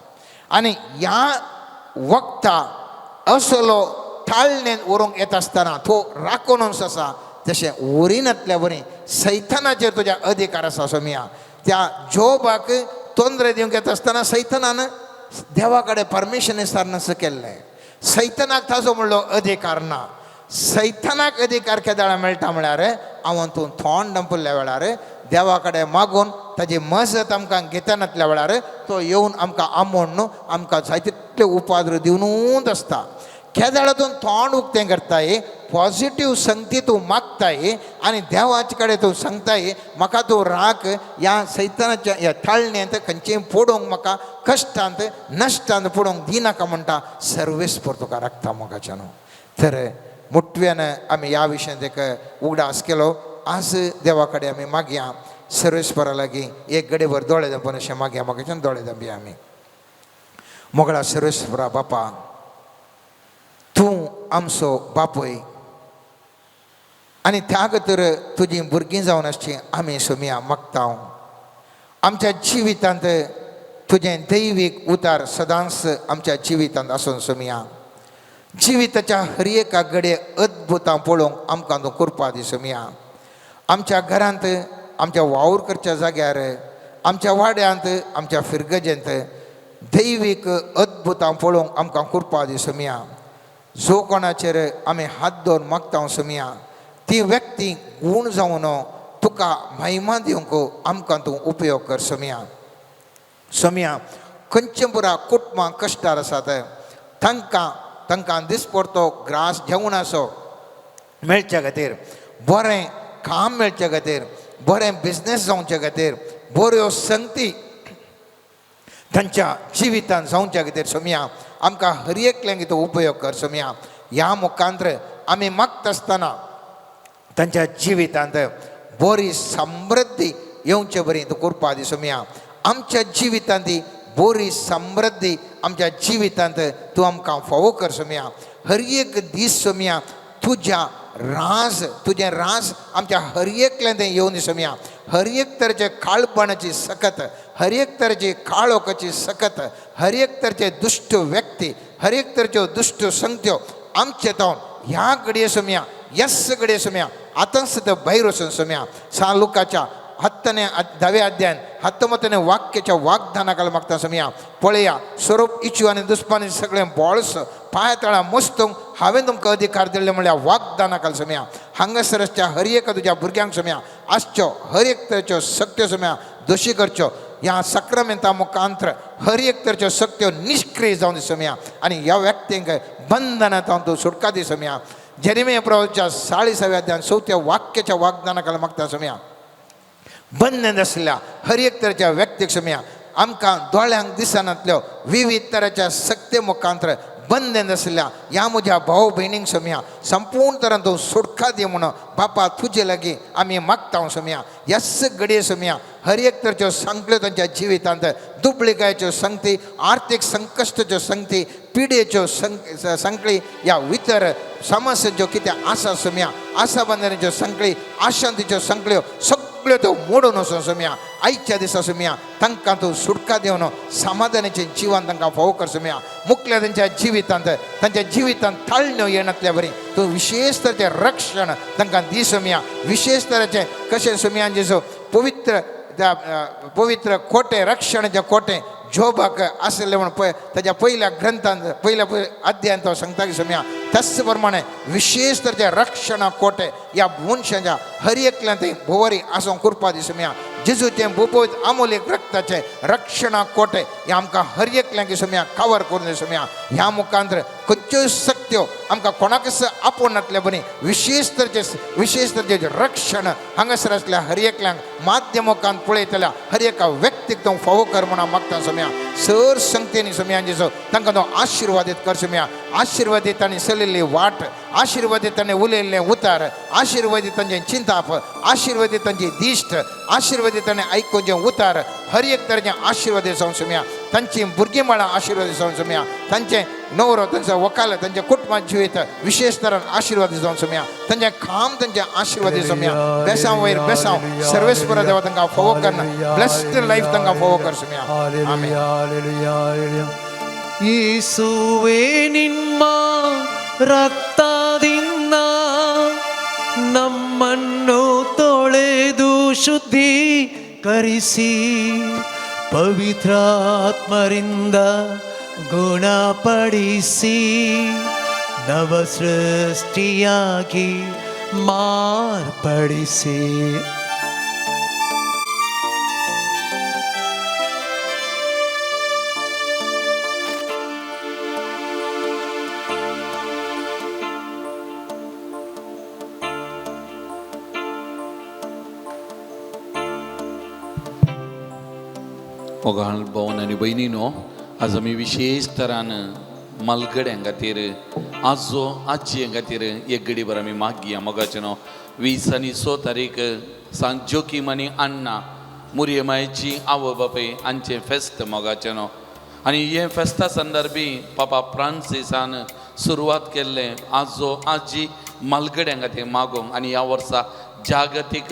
आनी ह्या वखदा असलो थाळणेंत व्हरूंक येता आसतना तो राखूनच आसा तशें वरिनांतल्या बरें सैतानाचेर तुज्या अधिकार आसा सोमिया त्या जोबाक तोंदरे दिवंक येता आसतना सैतानान देवा कडेन परमिशनेसार नस केल्लें सैतानाक ताजो म्हणलो अधिकार ना सैतानाक अधिकार केद्या वेळार मेळटा म्हळ्यार हांव तूं थोंड दंपल्ल्या वेळार देवा कडेन मागून ताजी मजत आमकां घेतनातल्या वेळार तो येवन आमकां आमोण न्हू आमकां जाय तितले उपाद्र दिवनूच आसता केद्या वेळार थोंड उक्तें करताय पॉझिटीव संगती तूं मागताय आनी देवाचे कडेन तूं सांगताय म्हाका तूं राख ह्या सैतानाच्या ह्या थाळणेंत खंयचेय पडोवंक म्हाका कश्टांत नश्टांत पडोवंक दिनाका म्हणटा सर्वेस्पर तुका राखता मोगाचें न्हू तर मुठव्यान आमी ह्या विशयान एक उगडास केलो आज देवा कडेन आमी मागया सर्वेस्परा लागीं एक गडेभर दोळे दंपन अशें मागया मोगाच्यान दोळे दंबया आमी मोगळा सर्वेस्परा बापा तूं आमचो बापूय आनी त्या खातीर तुजीं भुरगीं जावन आसचीं आमी सोमिया मागता आमच्या जिवितांत तुजें दैवीक उतार सदांच आमच्या जिवितांत आसून सोमिया जिविताच्या हर एका घडये अद्भुतां पळोवंक आमकां तूं कृपा दी सोमिया आमच्या घरांत आमच्या वावर करच्या जाग्यार आमच्या वाड्यांत आमच्या फिरगजेंत दैवीक अद्भुतां पळोवंक आमकां कृपा दी सोमिया जो कोणाचेर आमी हात दवरून मागता सोमिया ती व्यक्ती गूण जावन तुका महिमा दिवंक आमकां तूं उपयोग कर सोमिया सोमिया खंयचे पुरा कुटुंबां कश्टार आसात तांकां दिसपरतो ग्रास जेवणाचो मेळच्या खातीर बरें काम मेळच्या खातीर बरें बिजनेस जावचे खातीर बऱ्यो संगती तांच्या जिवितांत जावच्या खातीर सोमिया आमकां हर एकल्यांक तो उपयोग कर सोमिया ह्या मुखांत्र आमी मागता आसतना तांच्या जिवितांत बरी समृद्धी येवचे बरी तूं कृपा दी सोमिया आमच्या जिवितांत बरी समृद्धी आमच्या जिवितांत तूं आमकां फावो कर सोमिया हर एक दीस सोमिया तुजें राज आमच्या हर एकल्यांत येवन दी सोमिया हर एक तरेचे काळपणाची सकत हर एक तरेची काळोखाची सकत हर एक तरेचे दुश्ट व्यक्ती हर एक तरेच्यो दुश्ट संगत्यो आमचे तावन ह्या घडये सोमिया यस घडये सोमिया आतां सुद्दां भायर वचून सोमिया सा लुकाच्या 10व्या अध्यायान 19वें वाक्याच्या वाग्दानाक मागता सोमिया पळया स्वरूप इच्छु आनी दुस्पानी सगळें बोळस पांय तळा मस्तूंक हांवें तुमकां अधिकार दिल्ले म्हणल्यार वाग्दानाक सोमिया हांगासरच्या हर एका तुज्या भुरग्यांक सोमिया आसच्यो हर एक तरेच्यो सक्त्यो सोमिया दोशी करच्यो ह्या सक्रामेंता मुखांत्र हर एक तरेच्यो सक्त्यो निष्क्रीय जावन दी सोमिया आनी ह्या व्यक्तींक बंधनांत तूं सुटका दी सोमिया जेरेमिया प्रवक्त्याच्या 40व्या अध्यायान 4थ्या वाक्याच्या वाग्दानाक मागता सोमिया बंधन आसल्या हर एक तरेच्या व्यक्तीक सोमिया आमकां दोळ्यांक दिसनातल्यो विविध तरेच्या सक्ते मुखांत्र बंधन आसल्या ह्या म्हज्या भाव भयणींक सोमिया संपूर्ण तरान तूं सुटका दी म्हणून बापा तुजे लागीं आमी मागता सोमिया ह्याच घडये सोमिया हर एक तरेच्यो संकल्यो तांच्या जिवितांत दुबळिकायेच्यो संगती आर्थीक संकश्टाच्यो संगती पिडेच्यो संकळी ह्या भितर समस्या ज्यो कितें आसा सोमिया आसा बंधनाच्यो संकळी आशांतीच्यो संकळ्यो सगळ्यो त्यो मोडून वचून सुम्या आयच्या दिसा सुम्या तांकां तूं सुटका दिवन समाधानाचें जिवन तांकां फावो कर सुम्या मुखल्या तांच्या जिवितांत ताळण्यो येनातल्या बरी तूं विशेष तरेचें रक्षण तांकां दी सुम्या विशेष तरेचें कशें सुम्या जेजो पवित्र कोटे रक्षणाचें कोटे जोबाक आसलें म्हणून पळय ताच्या पयल्या ग्रंथांत पयल्या अध्यायांत तो सांगता की सुम्या तस प्रमाणे विशेष तरेचे रक्षणा कोटे ह्या मनशाच्या हर एकल्यान थंय भोवरी आसूं करपा दी सुम्या जेजूचें बुबोयत अमोलीक रक्ताचें रक्षणा कोटे हे आमकां हर एकल्यांक सुम्या कवर करून दी सुम्या ह्या मुखांतर खंयच्योय सक्त्यो आमकां कोणाकच आपोवनातल्या बरी विशेष तरेचे रक्षण हांगासर आसल्या हर एकल्यांक माध्यमोकांत पळयतल्या हर एका व्यक्तीक तो फावो कर म्हणून मागता सुम्या सर संगतेनी सुम्या जेजो तांकां तो आशिर्वादीत कर सुम्या आशिर्वादीत तांणी चलिल्ली वाट आशिर्वादीत तांणी उलयल्लें उतार आशिर्वादीत तांचें चिंताप आशिर्वादीत तांची दिश्ट आशिर्वादीत तांणी आयकुचें उतार हर एक तरेचें आशिर्वादीत जावन सुम्या तांची भुरगीं बाळां आशिर्वादीत जावन सुम्या तांचे नवरो तांचो वकाल तांच्या कुटुंबात जिवीत विशेष तरेन आशिर्वादीत जावन सुम्या तांचें काम तांचें आशिर्वादीत सुम्या बेसांव वयर बेसांव सर्वेस्पर देवा तांकां फावो करना ब्लेस्ड लायफ तांकां फावो कर सुम्या आमेन ಯೇಸುವೆ ನಿಮ್ಮ ರಕ್ತದಿಂದ ನಮ್ಮನ್ನು ತೊಳೆದು ಶುದ್ಧೀಕರಿಸಿ ಪವಿತ್ರಾತ್ಮರಿಂದ ಗುಣಪಡಿಸಿ ನವ ಸೃಷ್ಟಿಯಾಗಿ ಮಾರ್ಪಡಿಸಿ मोगाळ भवन आनी भयणीनो आज आमी विशेष तरान मलगड्यां खातीर आजो आजये खातीर एक घडीभर आमी मागया मोगाचें न्हू 20 आनी 6 तारीख सांत जोकीम आनी अण्णा मुरयेमायेची आवय बापाय हांचें फेस्त मोगाचें न्हू आनी हे फेस्ता संदर्भी पापा फ्रांसिसान सुरवात केल्लें आजो आजी मलगड्यां खातीर मागोंक आनी ह्या वर्सा जागतीक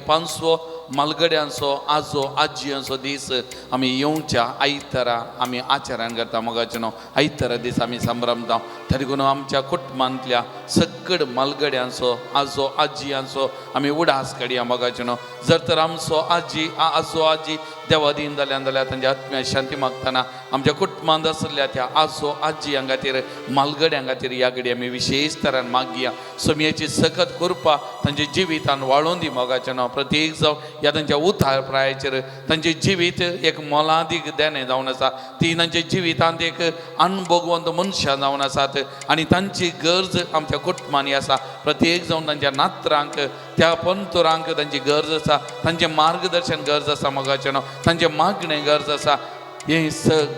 5वो मलगड्यांचो आजो आजयांचो दीस आमी येवच्या आयतारा आमी आचरण करता मोगाचें न्हू आयतारा दीस आमी संभ्रमता तरी आमच्या कुटुंबांतल्या सगळ मलगड्यांचो आजो आजयांचो आमी उडास काडया मोगाचें न्हू जर तर आमचो आजो आजी देवादीन जाल्यार तांच्या आत्म्या शांती मागतना आमच्या कुटुंबांत आसलेल्या त्या आजो आजयां खातीर मलगड्यां खातीर ह्या घडी आमी विशेष तरान मागया सोमयेची सखत कृपा तांच्या जिवितान वाळून दी मोगाचें न्हू प्रत्येक जावं ह्या तांच्या उद्धार प्रायाचेर तांचें जिवीत एक मोलादीक देणें जावन आसा ती तांच्या जिवितांत एक अणभोगवंत मनशां जावन आसात आनी तांची गरज आमच्या कुटुंबांनी आसा प्रत्येक जावन तांच्या नातरांक त्या पंतुरांक तांची गरज आसा तांचें मार्गदर्शन गरज आसा मोगाचें न्हू तांचें मागणें गरज आसा हे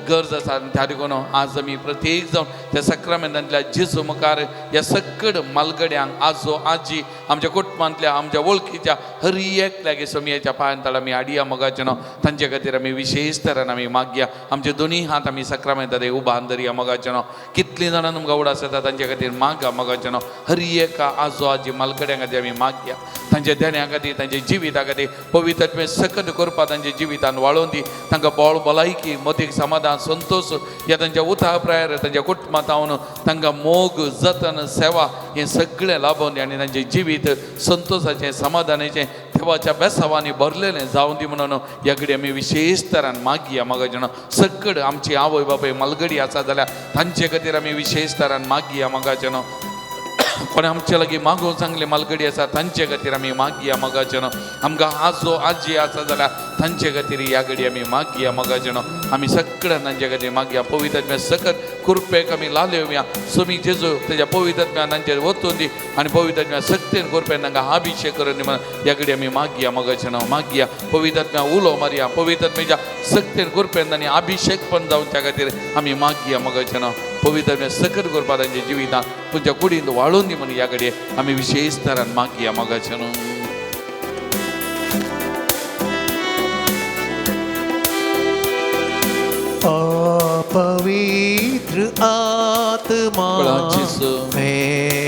गरज आसा त्या देखून आज आमी प्रत्येक जावन त्या सक्रामेंतांतल्या जेजू मुखार ह्या सगळ मलगड्यांक आजो आजी आमच्या कुटुंबांतल्या आमच्या वळखीच्या हर एकल्यागे सोमयेच्या पांयां आमी हाडया मोगाचें न्हू तांचे खातीर आमी विशेष तरान आमी मागया आमचे दोनी हात आमी सक्रामेंतांत उबारून धरया मोगाचें न्हू कितलीं जाणां तुमकां उडास येता तांचे खातीर मागा मोगाचें न्हू हर एका आजो आजी मलगड्यां खातीर आमी मागया तांच्या देण्या खातीर तांच्या जिविता खातीर पवित्रत्वे सकत करपा तांच्या जिवितान वाळोवन दी तांकां बळ भलायकी मतीक समाधान संतोष ह्या तांच्या उतार प्रायर तांच्या कुटुंबांत हांव तांकां मोग जतन सेवा हें सगळें लाभोवन दी आनी तांचें जिवीत संतोषाचें समाधानाचें देवाच्या बेसावांनी भरलेलें जावं दी म्हणून ह्या घडी आमी विशेष तरान मागया मोगाचें न्हू सगळ आमची आवय बापाय मलगडी आसा जाल्यार तांचे खातीर आमी विशेष तरान मागया मोगाचें न्हू पण आमचे लागीं मागोवन सांगले मलगडी आसा तांचे खातीर आमी मागया मोगाचें न्हू आमकां आजो आजी आसा जाल्यार तांचे खातीर ह्या घडी आमी मागया मोगाचें न्हू आमी सगळ्यां तांचे खातीर मागया पवित्रत्म्या सकत कृपेक आमी लालयवया सोमी जेजू तेज्या पवित्रत्म्यान तांचेर वचून दी आनी पवित्रत्म्या सक्तीन कृपेन तांकां अभिशेक करून दी म्हणून ह्या घडी आमी मागया मोगाचें न्हू मागया पवित्रत्म्या उलो मारया पवित्रत्म्याच्या सक्तीन कृपेन तांणी अभिशेक पण जावच्या खातीर आमी मागया मोगाचें न्हू पवित्रत्म्या सकत करपा तांच्या जिवितांत तुमच्या कुडींत वाळून दी म्हणून ह्या घडी आमी विशेष तरान मागया मोगाचें न्हू पवित्र आत्मा बड़ा जिस मैं